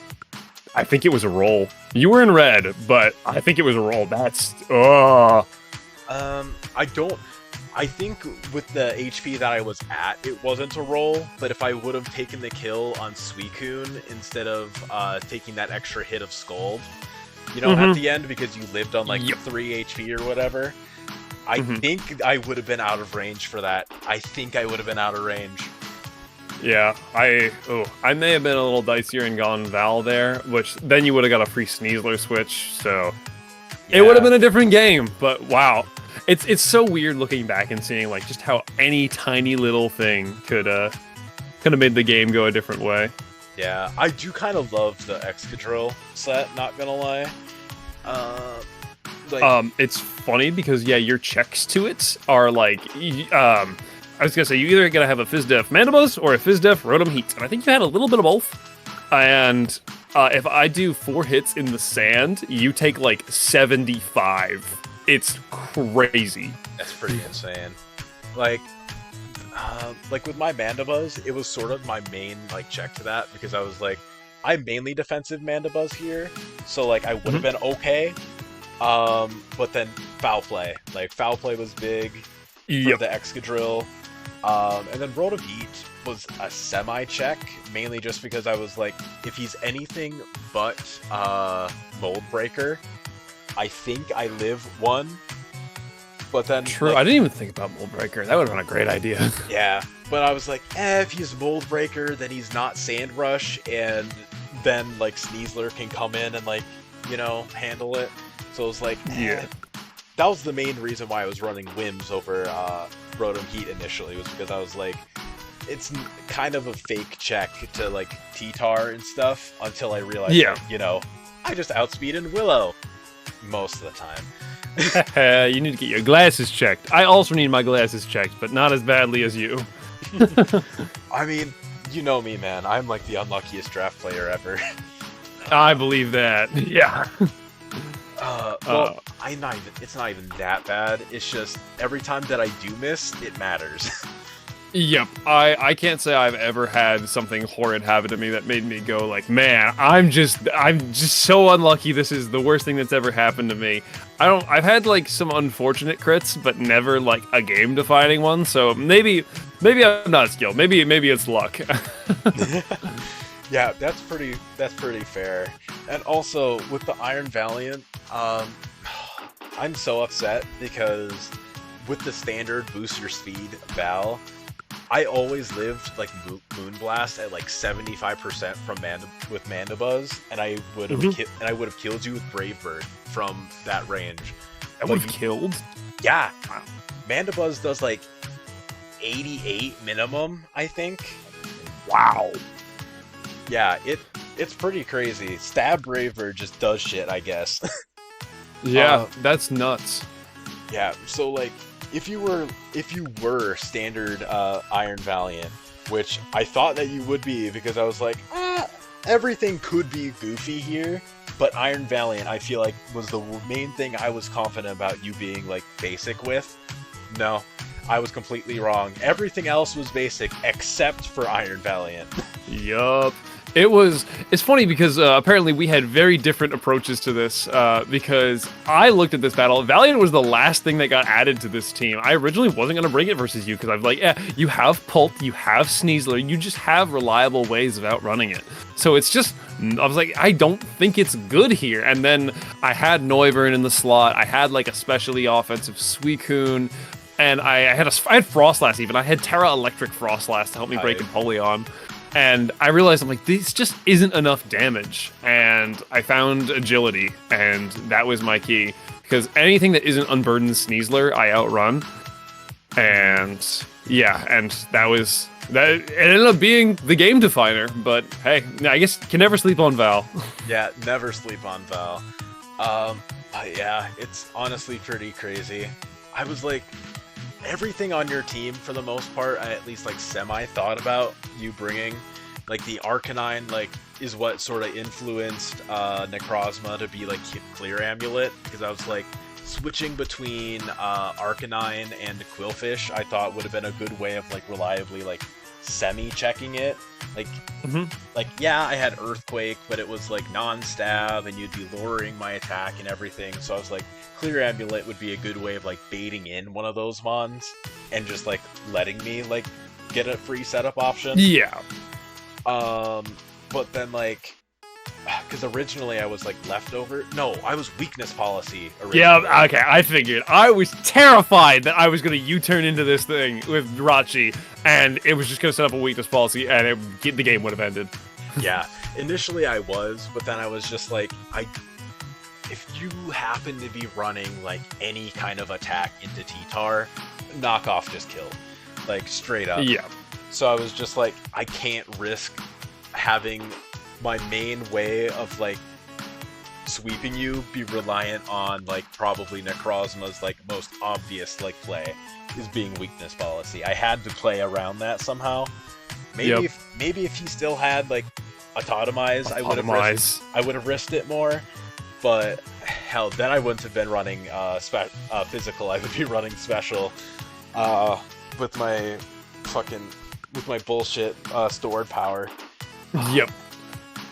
I think it was a roll. You were in red, but I think it was a roll. That's. I think with the HP that I was at, it wasn't a roll, but if I would have taken the kill on Suicune instead of taking that extra hit of Scald, at the end, because you lived on like 3 HP or whatever, I think I would have been out of range for that. I think I would have been out of range. Yeah, I may have been a little dicier and gone Val there, which then you would have got a free Sneasler switch, so it would have been a different game, but wow. It's so weird looking back and seeing like just how any tiny little thing could have made the game go a different way. Yeah, I do kind of love the Excadrill set, not gonna lie. It's funny because your checks to it are like I was gonna say you either gotta have a Fizdef Mandibuzz or a Fizdef Rotom Heat, and I think you had a little bit of both. And if I do 4 hits in the sand, you take like 75. It's crazy. That's pretty insane. Like with my Mandibuzz, it was sort of my main like check to that because I was like, I'm mainly defensive Mandibuzz here, so like I would have been okay. But then Foul Play was big for the Excadrill. And then Rotom Heat was a semi-check, mainly just because I was like, if he's anything but Mold Breaker, I think I live 1. But then true, I didn't even think about Mold Breaker. That would have been a great idea. Yeah, but I was like, if he's Mold Breaker, then he's not Sand Rush, and then like Sneasler can come in and like, handle it. So it was like, that was the main reason why I was running Wims over Rotom Heat initially, was because I was like, it's kind of a fake check to like T-Tar and stuff until I realized, I just outspeed in Willow most of the time. You need to get your glasses checked. I also need my glasses checked, but not as badly as you. I mean, you know me, man. I'm like the unluckiest draft player ever. I believe that. Yeah. It's not even that bad. It's just every time that I do miss, it matters. Yep. I can't say I've ever had something horrid happen to me that made me go like, man, I'm just so unlucky. This is the worst thing that's ever happened to me. I've had like some unfortunate crits, but never like a game defining one. So maybe I'm not skilled. Maybe it's luck. Yeah, that's pretty fair. And also with the Iron Valiant, I'm so upset because with the standard booster speed Val, I always lived like Moonblast at like 75% from with Mandibuzz, and I would have killed you with Brave Bird from that range. That would have killed? Yeah. Mandibuzz does like 88 minimum, I think. Wow. Yeah, it's pretty crazy. Stab Brave Bird just does shit, I guess. Yeah, that's nuts. Yeah, so like if you were standard Iron Valiant, which I thought that you would be because I was like, everything could be goofy here, but Iron Valiant I feel like was the main thing I was confident about you being like basic with. No, I was completely wrong. Everything else was basic except for Iron Valiant. Yup. It's funny because apparently we had very different approaches to this because I looked at this battle. Valiant was the last thing that got added to this team. I originally wasn't going to bring it versus you because I was like, yeah, you have Pult, you have Sneasler, you just have reliable ways of outrunning it. So it's just, I was like, I don't think it's good here. And then I had Noivern in the slot. I had like a specially offensive Suicune. And I had Frostlass even. I had Terra Electric Frostlass to help me break Empoleon. And I realized, I'm like, this just isn't enough damage. And I found agility, and that was my key. Because anything that isn't Unburdened Sneasler, I outrun. And yeah, and it ended up being the game definer. But hey, I guess can never sleep on Val. Yeah, never sleep on Val. Yeah, it's honestly pretty crazy. I was like, everything on your team, for the most part, I at least like semi-thought about you bringing. Like the Arcanine, like, is what sort of influenced Necrozma to be like Clear Amulet, because I was like, switching between Arcanine and Quillfish, I thought would have been a good way of like reliably like semi-checking it. Like, like yeah, I had Earthquake, but it was like non-stab, and you'd be lowering my attack and everything. So I was like, Clear Amulet would be a good way of like baiting in one of those mons and just like letting me like get a free setup option. Yeah. But then like, because originally I was like leftover. No, I was weakness policy originally. Yeah, okay, I figured. I was terrified that I was going to U-turn into this thing with Rachi, and it was just going to set up a weakness policy, and the game would have ended. Yeah, initially I was, but then I was just like, if you happen to be running like any kind of attack into T-Tar, knock off, just kill. Like, straight up. Yeah. So I was just like, I can't risk having my main way of like sweeping you be reliant on like probably Necrozma's like most obvious like play is being weakness policy. I had to play around that somehow. Maybe if he still had like Autotomize, I would have risked it more. But hell, then I wouldn't have been running physical. I would be running special with my bullshit stored power. Yep.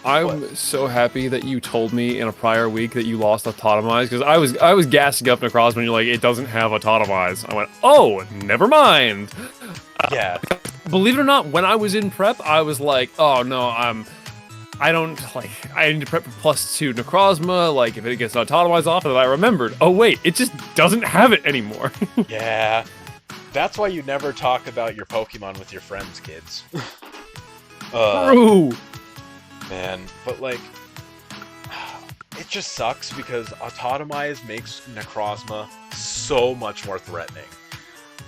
I'm so happy that you told me in a prior week that you lost Autotomize, because I was gassing up Necrozma and you're like, it doesn't have Autotomize. I went, oh, never mind. Yeah. Believe it or not, when I was in prep, I was like, oh no, I need to prep for +2 Necrozma, like if it gets Autotomize off, and then I remembered, oh wait, it just doesn't have it anymore. Yeah. That's why you never talk about your Pokemon with your friends, kids. True. Man, but like, it just sucks because Autotomize makes Necrozma so much more threatening.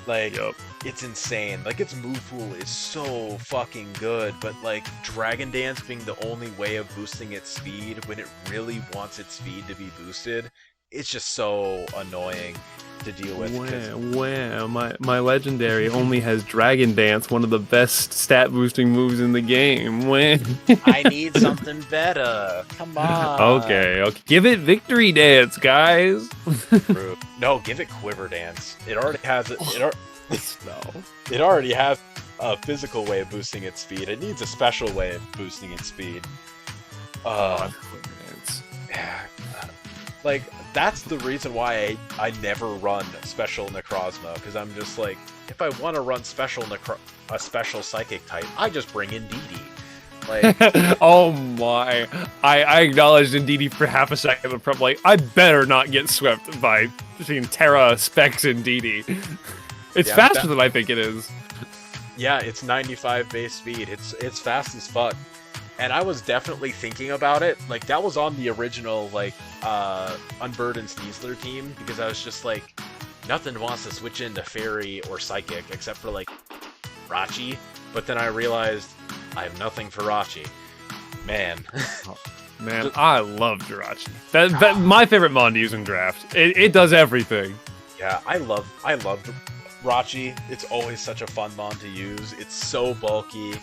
Like, it's insane. Like, its move pool is so fucking good, but like, Dragon Dance being the only way of boosting its speed when it really wants its speed to be boosted, it's just so annoying to deal with. Wow, my legendary only has Dragon Dance, one of the best stat boosting moves in the game. I need something better. Come on. Okay, give it Victory Dance, guys. No, give it Quiver Dance. It already has it. No. It already has a physical way of boosting its speed. It needs a special way of boosting its speed. Quiver Dance. Yeah. Like, that's the reason why I never run special Necrozma, because I'm just like, if I want to run a special psychic type, I just bring in DD. Like, oh my! I acknowledged Indeedee for half a second. I'm like, I better not get swept by between Terra, Specs, and DD. It's faster than I think it is. Yeah, it's 95 base speed. It's fast as fuck. And I was definitely thinking about it. Like, that was on the original, like, Unburdened Sneasler team, because I was just like, nothing wants to switch into Fairy or Psychic except for, like, Rachi. But then I realized I have nothing for Rachi. Man. Man, I love Jirachi. That my favorite mon to use in draft. It does everything. Yeah, I love Rachi. It's always such a fun mon to use. It's so bulky.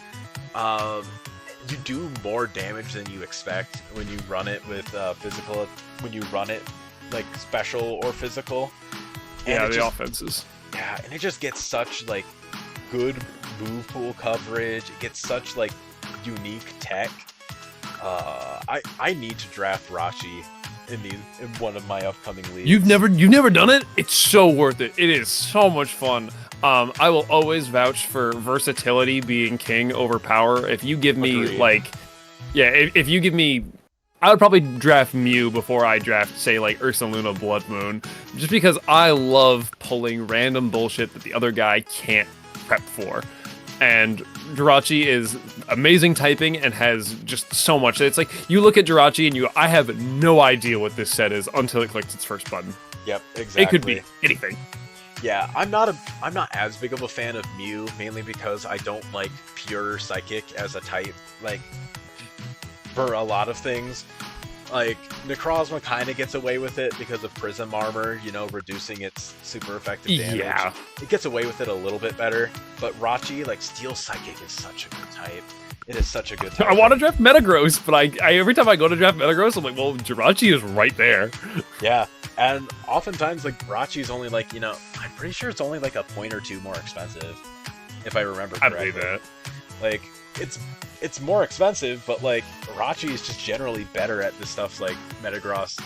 You do more damage than you expect when you run it with physical. When you run it like special or physical. Yeah, the offenses. Yeah, and it just gets such like good move pool coverage. It gets such like unique tech. I need to draft Rachi in one of my upcoming leagues. You've never done it? It's so worth it. It is so much fun. I will always vouch for versatility being king over power. If you give me Agreed. if you give me, I would probably draft Mew before I draft, say, like Ursaluna Blood Moon, just because I love pulling random bullshit that the other guy can't prep for. And Jirachi is amazing typing and has just so much. It's like, you look at Jirachi and I have no idea what this set is until it clicks its first button. Yep, exactly. It could be anything. Yeah, I'm not as big of a fan of Mew, mainly because I don't like pure Psychic as a type, like, for a lot of things. Like, Necrozma kind of gets away with it because of Prism Armor, you know, reducing its super effective damage. Yeah. It gets away with it a little bit better, but Rachi, like, Steel Psychic is such a good type. It is such a good type. I want to draft Metagross, but I every time I go to draft Metagross, I'm like, well, Jirachi is right there. Yeah, and oftentimes, like, Rachi's only, like, you know, I'm pretty sure it's only, like, a point or two more expensive, if I remember correctly. I believe that. Like, it's more expensive, but, like, Rachi is just generally better at the stuff, like, Metagross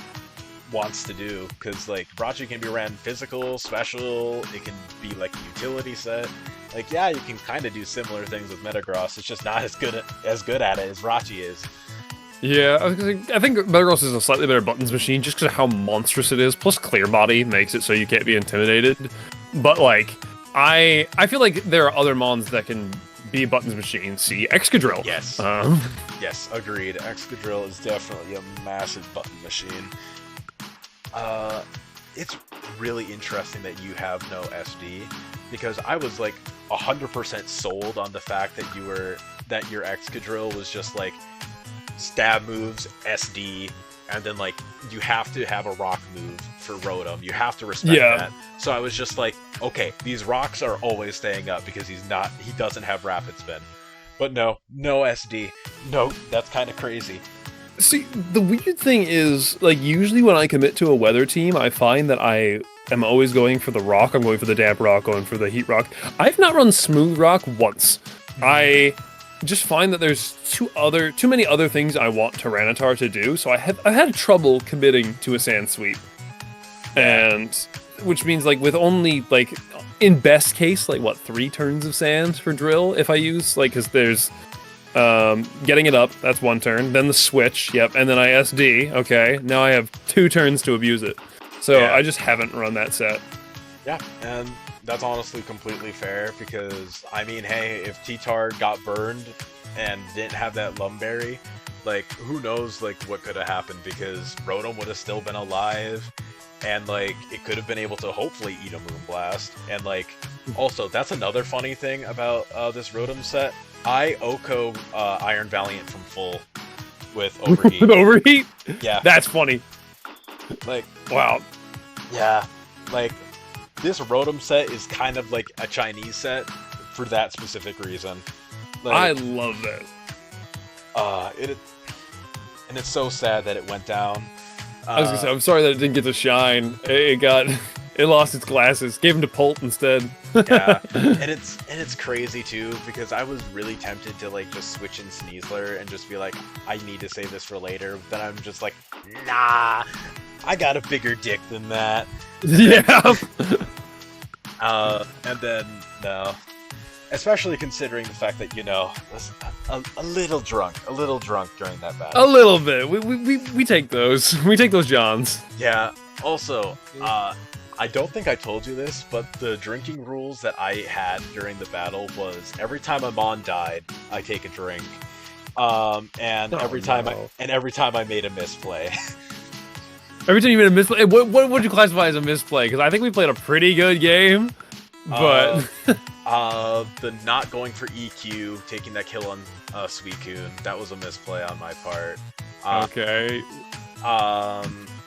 wants to do, because, like, Rachi can be ran physical, special, it can be, like, a utility set. Like, yeah, you can kind of do similar things with Metagross, it's just not as good at it as Rachi is. Yeah, I think Metagross is a slightly better buttons machine just because of how monstrous it is. Plus, Clear Body makes it so you can't be intimidated. But, like, I feel like there are other mons that can be buttons machine. See, Excadrill. Yes. Yes, agreed. Excadrill is definitely a massive button machine. It's really interesting that you have no SD, because I was like 100% sold on the fact that your Excadrill was just like stab moves, SD, and then like you have to have a rock move for Rotom. You have to respect that. So I was just like, okay, these rocks are always staying up because he doesn't have rapid spin. But no SD. No, that's kind of crazy. See, the weird thing is, like, usually when I commit to a weather team, I find that I am always going for the rock. I'm going for the damp rock, going for the heat rock. I've not run smooth rock once. I just find that there's too many other things I want Tyranitar to do, so I've had trouble committing to a sand sweep. And which means, like, with only, like, in best case, like, what, 3 turns of sand for drill if I use, like, because there's getting it up, that's 1 turn, then the switch, yep, and then I SD, okay, now I have 2 turns to abuse it. So I just haven't run that set. Yeah, and that's honestly completely fair, because, I mean, hey, if T-Tar got burned and didn't have that Lumberry, like, who knows, like, what could have happened, because Rotom would have still been alive, and, like, it could have been able to hopefully eat a Moonblast, and, like, also, that's another funny thing about this Rotom set. I Oko Iron Valiant from full with Overheat. With Overheat? Yeah. That's funny. Like, wow. Yeah. Like, this Rotom set is kind of like a Chinese set for that specific reason. Like, I love that. And it's so sad that it went down. I was gonna say, I'm sorry that it didn't get to shine. It lost its glasses. Gave them to Pult instead. Yeah, and it's crazy too, because I was really tempted to like just switch in Sneasler and just be like, I need to save this for later. But then I'm just like, nah, I got a bigger dick than that. Yeah. And then no, especially considering the fact that, you know, was a little drunk during that battle. A little bit. We take those. We take those Johns. Yeah. Also, I don't think I told you this, but the drinking rules that I had during the battle was every time a Mon died, I take a drink. Every time I made a misplay. Every time you made a misplay, what would you classify as a misplay? Because I think we played a pretty good game, but the not going for EQ, taking that kill on Suicune, that was a misplay on my part. Okay.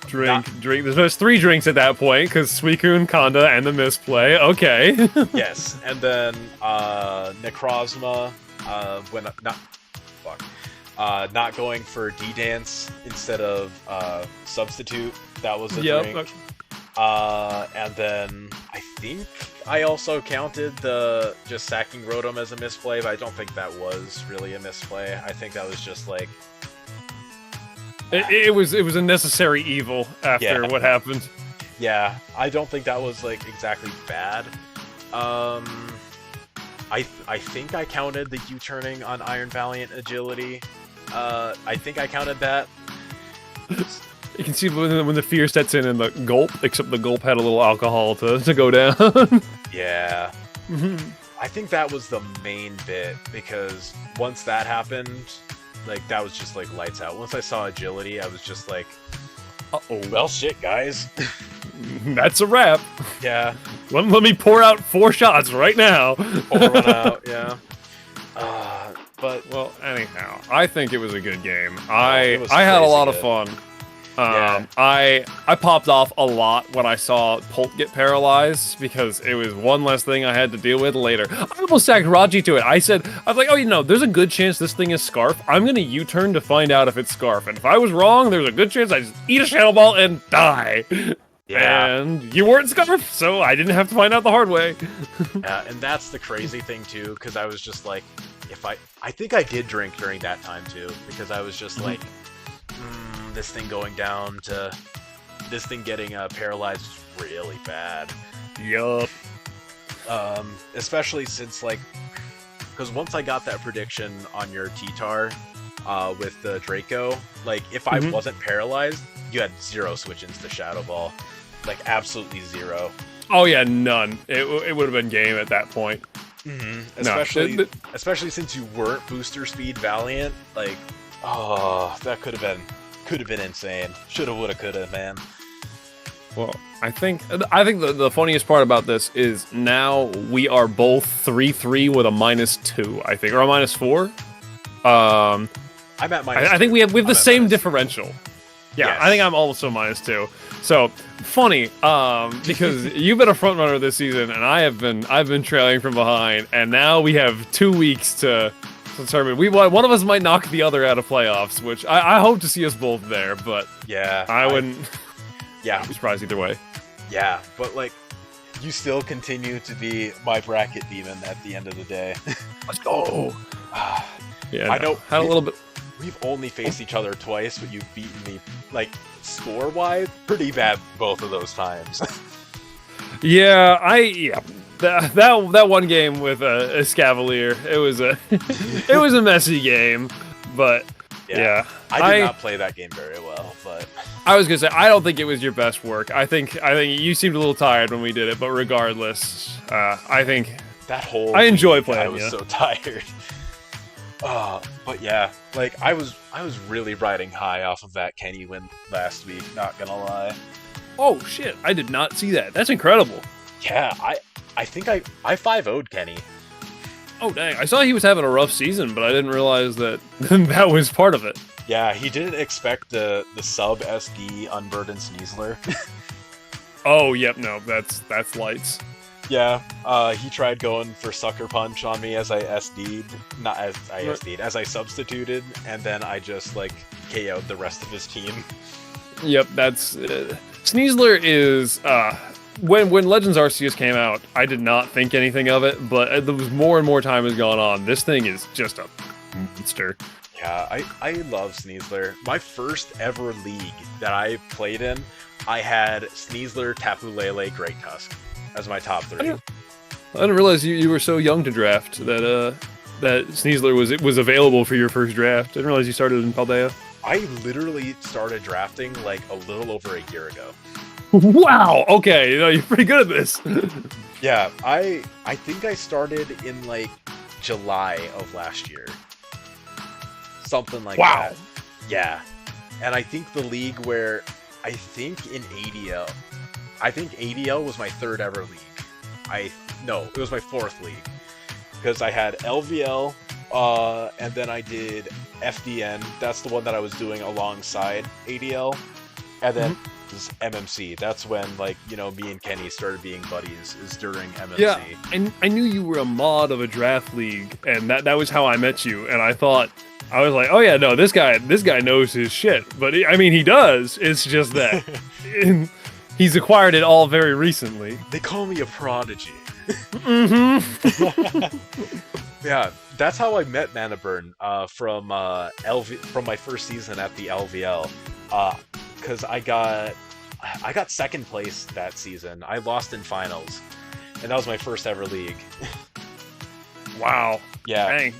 Drink. There's 3 drinks at that point, because Suicune, Conda, and the misplay. Okay. Yes, and then Necrozma, not going for D-Dance instead of Substitute. That was a drink. And then I think I also counted the just sacking Rotom as a misplay, but I don't think that was really a misplay. I think that was just like It was a necessary evil after what happened. Yeah, I don't think that was like exactly bad. I think I counted the U-turning on Iron Valiant agility. I think I counted that. You can see when the fear sets in and the gulp, except the gulp had a little alcohol to go down. Yeah. I think that was the main bit, because once that happened, like, that was just, like, lights out. Once I saw agility, I was just like, uh-oh. Well, shit, guys. That's a wrap. Yeah. Let me pour out 4 shots right now. Pour one out, yeah. But... Well, anyhow, I think it was a good game. I had a lot of fun. I popped off a lot when I saw Polt get paralyzed, because it was one less thing I had to deal with later. I almost sacked Raji to it. I was like, oh, you know, there's a good chance this thing is Scarf. I'm gonna U-turn to find out if it's Scarf. And if I was wrong, there's a good chance I just eat a Shadow Ball and die. Yeah. And you weren't Scarf, so I didn't have to find out the hard way. Yeah, and that's the crazy thing, too, because I was just like, I think I did drink during that time, too, because I was just like, this thing going down to this thing getting paralyzed is really bad. Yup. Especially since, like, because once I got that prediction on your T-Tar with the Draco, like, if I wasn't paralyzed, you had 0 switch-ins to Shadow Ball. Like, absolutely 0. Oh yeah, none. It would have been game at that point. Especially since you weren't booster speed Valiant, like, oh, that could have been insane. Shoulda, woulda, coulda, man. Well, I think the funniest part about this is now we are both 3-3 with a -2, I think, or a -4. I'm at -2. I think we have the same differential. Yeah, yes. I think I'm also -2. So funny, because you've been a front runner this season, and I've been trailing from behind, and now we have 2 weeks to determine. One of us might knock the other out of playoffs, which I hope to see us both there. But yeah, I wouldn't. Yeah, I'd be surprised either way. Yeah, but like, you still continue to be my bracket demon at the end of the day. Let's go. Yeah, I know. Had a little bit. We've only faced each other twice, but you've beaten me, like, score-wise, pretty bad both of those times. Yeah, that one game with Escavalier, it was a messy game, but yeah. I did not play that game very well, but I was gonna say I don't think it was your best work. I think you seemed a little tired when we did it, but regardless, I think that whole I enjoy playing. I was so tired. But yeah, like I was really riding high off of that Kenny win last week, not gonna lie. Oh shit, I did not see that. That's incredible. Yeah, I think I 5-0'd Kenny. Oh dang, I saw he was having a rough season, but I didn't realize that that was part of it. Yeah, he didn't expect the sub SD unburdened Sneasler. Oh yep, no, that's lights. Yeah, he tried going for Sucker Punch on me as I SD'd, not as I SD'd, as I substituted, and then I just, like, KO'd the rest of his team. Yep, that's... Sneasler is, when Legends Arceus came out, I did not think anything of it, but there was more and more time has gone on. This thing is just a monster. Yeah, I love Sneasler. My first ever league that I played in, I had Sneasler, Tapu Lele, Great Tusk as my top 3. I didn't realize you were so young to draft that Sneasler was available for your first draft. I didn't realize you started in Paldea. I literally started drafting like a little over a year ago. Wow. Okay, you're pretty good at this. Yeah, I think I started in like July of last year. Something like that. Yeah. And I think the league where I think in ADL. I think ADL was my 3rd ever league. No, it was my 4th league. Because I had LVL, and then I did FDN. That's the one that I was doing alongside ADL. And then this MMC. That's when, like, you know, me and Kenny started being buddies, is during MMC. Yeah, and I knew you were a mod of a draft league, and that was how I met you. And I was like, oh yeah, no, this guy knows his shit. But he does. It's just that he's acquired it all very recently. They call me a prodigy. Mm-hmm. Yeah, that's how I met Manaburn from from my first season at the LVL. Because I got second place that season. I lost in finals, and that was my first ever league. Wow. Yeah. Dang.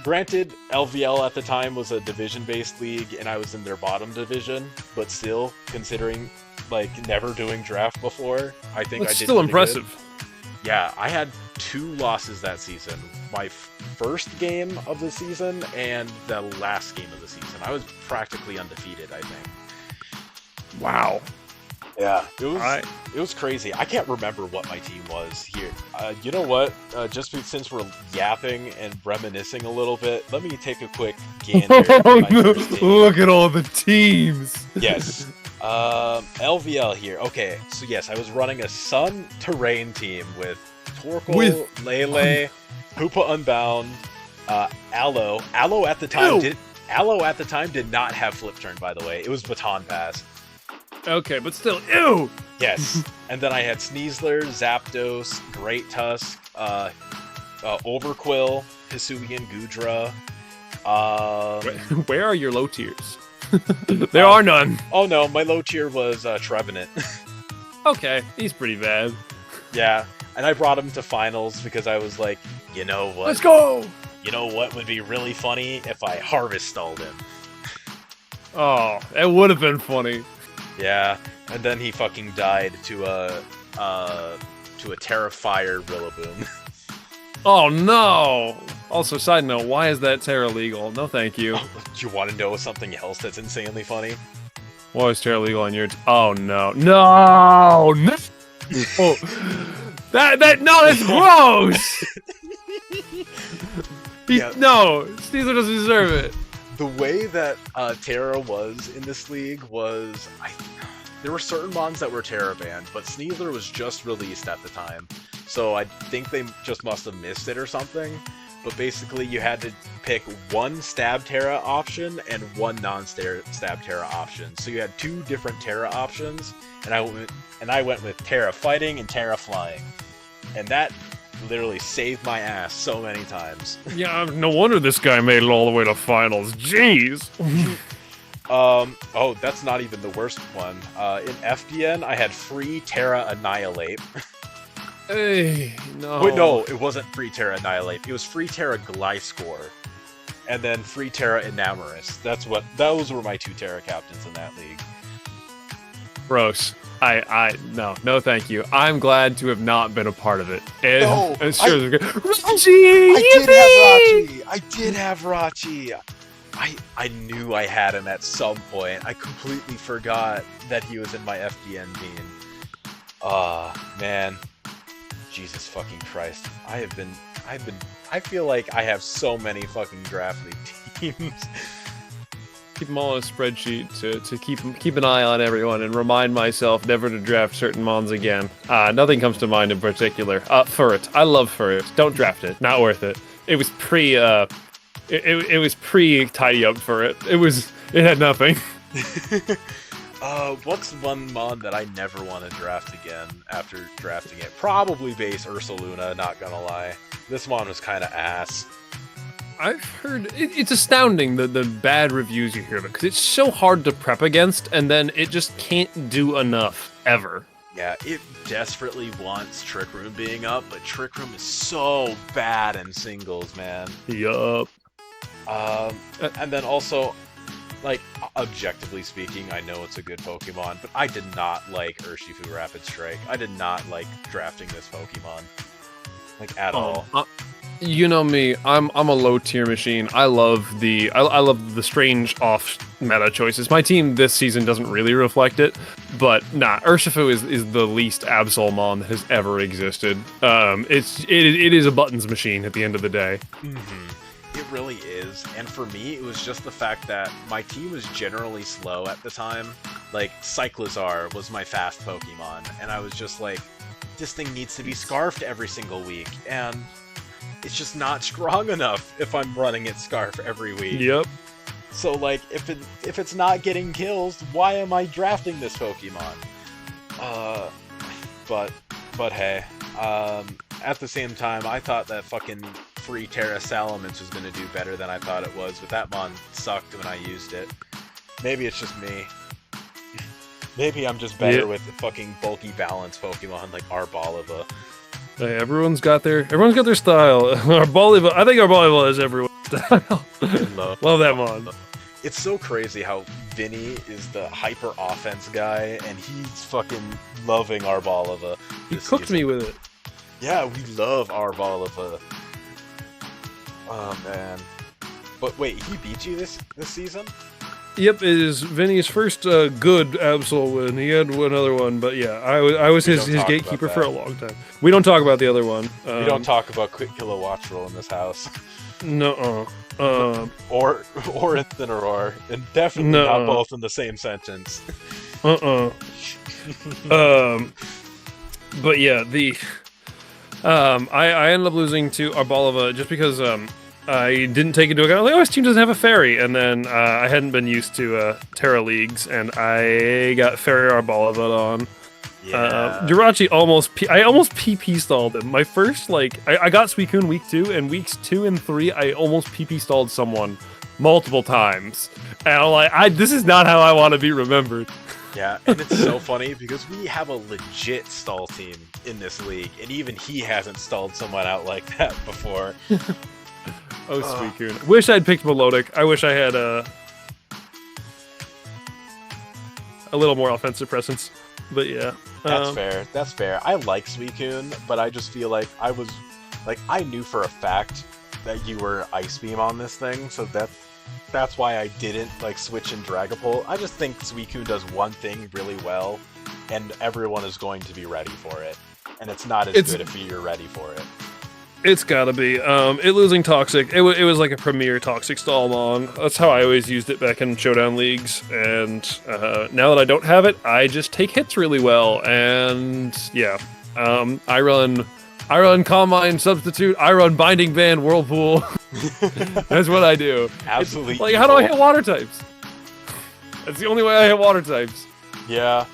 Granted, LVL at the time was a division-based league, and I was in their bottom division. But still, considering like never doing draft before, I think That's I did still pretty impressive. good. Yeah, I had 2 losses that season. My first game of the season and the last game of the season. I was practically undefeated, I think. Wow. Yeah, it was crazy. I can't remember what my team was here. You know what? Since we're yapping and reminiscing a little bit, let me take a quick gander at my first team. Look at all the teams. Yes. LVL here. Okay, so yes, I was running a Sun Terrain team with Torkoal, Lele, Hoopa Unbound, Aloe. Aloe at the time did not have Flip Turn, by the way. It was Baton Pass. Okay, but still, ew! Yes. And then I had Sneasler, Zapdos, Great Tusk, Overquill, Hisuian, Goodra. Where are your low tiers? There are none. Oh no, my low tier was Trevenant. Okay, he's pretty bad. Yeah, and I brought him to finals because I was like, you know what? Let's go! You know what would be really funny if I harvest stalled him. Oh, it would have been funny. Yeah, and then he fucking died to a Terrafire Rillaboom. Oh no! Also, side note, why is that Terra legal? No, thank you. Do you want to know something else that's insanely funny? Why is Terra legal on your? Oh no! No! No! Oh, no, that's gross. Yeah. No, Sneasler doesn't deserve it. The way that Terra was in this league was, there were certain mons that were Terra banned, but Sneasler was just released at the time, so I think they just must have missed it or something. But basically, you had to pick one Stab Terra option and one non-Stab Terra option. So you had 2 different Terra options, and I went with Terra Fighting and Terra Flying, and that literally saved my ass so many times. Yeah, no wonder this guy made it all the way to finals. Jeez. Oh, that's not even the worst one. In FDN, I had free Terra Annihilate. Hey, no. Wait, no, it wasn't free Terra Annihilate. It was free Terra Gliscor, and then free Terra Enamorus. Those were my 2 Terra captains in that league. Gross. No, thank you. I'm glad to have not been a part of it. No, Rachi! I did have Rachi! I knew I had him at some point. I completely forgot that he was in my FDN team. Man. Jesus fucking Christ. I feel like I have so many fucking draft league teams. Keep them all on a spreadsheet to keep an eye on everyone and remind myself never to draft certain mons again. Nothing comes to mind in particular. Furret. I love Furret. Don't draft it. Not worth it. It was it was pre-tidy up Furret. It had nothing. What's one mon that I never want to draft again after drafting it? Probably base Ursaluna, not gonna lie. This mon was kind of ass. I've heard it's astounding the bad reviews you hear because it's so hard to prep against, and then it just can't do enough ever. Yeah, it desperately wants Trick Room being up, but Trick Room is so bad in singles, man. Yup. And then also, like, objectively speaking, I know it's a good Pokemon, but I did not like Urshifu Rapid Strike. I did not like drafting this Pokemon, like, at all. You know me, I'm a low tier machine. I love the strange off meta choices. My team this season doesn't really reflect it, but nah, Urshifu is the least Absolmon that has ever existed. It is a buttons machine at the end of the day. It really is, and for me, it was just the fact that my team was generally slow at the time. Like, Cyclizar was my fast Pokemon, and I was just like, this thing needs to be Scarfed every single week, and it's just not strong enough if I'm running it Scarf every week. Yep. So, like, if it's not getting kills, why am I drafting this Pokemon? But hey, at the same time, I thought that fucking free Terra Salamence was going to do better than I thought it was, but that mon sucked when I used it. Maybe it's just me. Maybe I'm just better with the fucking bulky balance Pokemon like Arboliva. Hey, everyone's got their style. Arboliva, I think Arboliva is everyone's style. Love that mon. It's so crazy how Vinny is the hyper offense guy, and he's fucking loving Arboliva. He cooked me with it. Yeah, we love Arboliva. Oh man. But wait, he beat you this season? Yep, it is Vinny's first good Absol win. He had one other one, but yeah, I was his gatekeeper for a long time. We don't talk about the other one. We don't talk about Quick Killer Watch Roll in this house. No. Or Incineroar, and definitely not both in the same sentence. But yeah, I ended up losing to Arboliva just because I didn't take into account, like, oh, his team doesn't have a fairy, and then I hadn't been used to Terra Leagues, and I got Fairy Arboliva on. Yeah. Jirachi I almost PP stalled him. My first, I got Suicune week 2, and weeks 2 and 3, I almost PP stalled someone multiple times. And I'm like, this is not how I want to be remembered. Yeah, and it's so funny because we have a legit stall team in this league, and even he hasn't stalled someone out like that before. Oh, Suicune. Wish I'd picked Melodic. I wish I had a little more offensive presence. But yeah. That's fair. That's fair. I like Suicune, but I just feel like I knew for a fact that you were Ice Beam on this thing, so that's why I didn't switch in Dragapult. I just think Suicune does one thing really well, and everyone is going to be ready for it. And it's not as good if you're ready for it. It's gotta be. It losing Toxic, it was like a premier Toxic stall mon. That's how I always used it back in Showdown Leagues, and now that I don't have it, I just take hits really well, and yeah. I run Combine Substitute, I run Binding Band Whirlpool. That's what I do. Absolutely. How do I hit water types? That's the only way I hit water types. Yeah,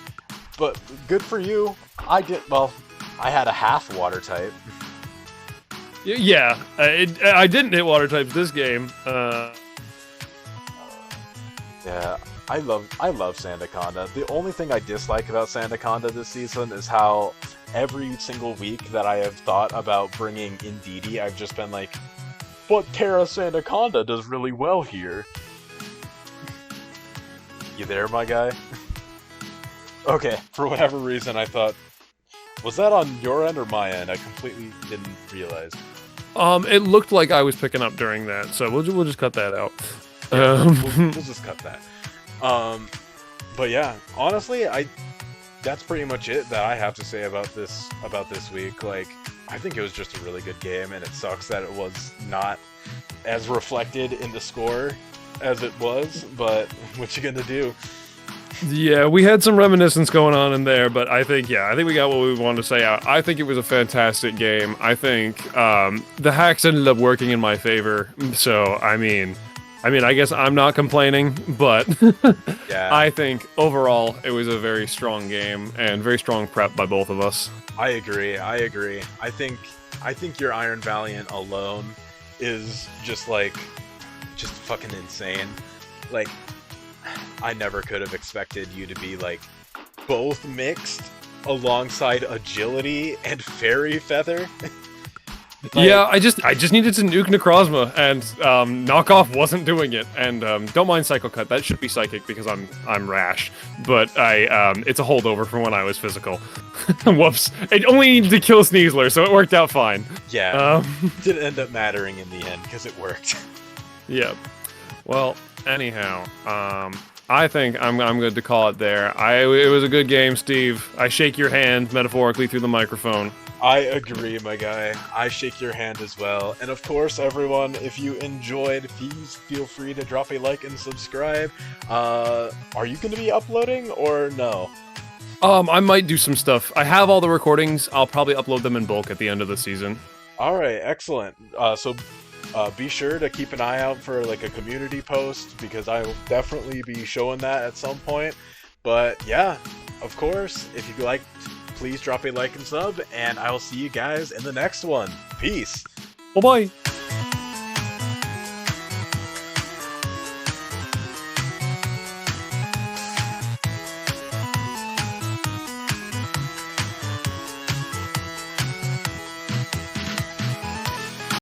but good for you. I had a half water type. Yeah, I didn't hit water types this game. Yeah, I love Sandaconda. The only thing I dislike about Sandaconda this season is how every single week that I have thought about bringing Indeedee, I've just been like, but Terra Sandaconda does really well here. You there, my guy? Okay, for whatever reason I thought, was that on your end or my end? I completely didn't realize. It looked like I was picking up during that, so we'll just cut that out. Yeah, we'll just cut that. But yeah, honestly, that's pretty much it that I have to say about this week. I think it was just a really good game, and it sucks that it was not as reflected in the score as it was, but what you gonna do? Yeah, we had some reminiscence going on in there, but I think we got what we wanted to say out. I think it was a fantastic game. I think the hacks ended up working in my favor. So, I mean, I guess I'm not complaining, but yeah. I think overall it was a very strong game and very strong prep by both of us. I agree. I think your Iron Valiant alone is just fucking insane. I never could have expected you to be both mixed alongside agility and fairy feather. Yeah, I just needed to nuke Necrozma, and knockoff wasn't doing it. And don't mind Psycho Cut, that should be psychic because I'm rash. But it's a holdover from when I was physical. Whoops! It only needed to kill Sneasler, so it worked out fine. Yeah, didn't end up mattering in the end because it worked. Yep. Well, anyhow, I think I'm good to call it there. It was a good game, Steve. I shake your hand metaphorically through the microphone. I agree, my guy. I shake your hand as well. And of course, everyone, if you enjoyed, please feel free to drop a like and subscribe. Are you going to be uploading or no? I might do some stuff. I have all the recordings. I'll probably upload them in bulk at the end of the season. All right, excellent. So be sure to keep an eye out for a community post because I will definitely be showing that at some point. But yeah, of course, if you liked, please drop a like and sub, and I will see you guys in the next one. Peace. Bye-bye.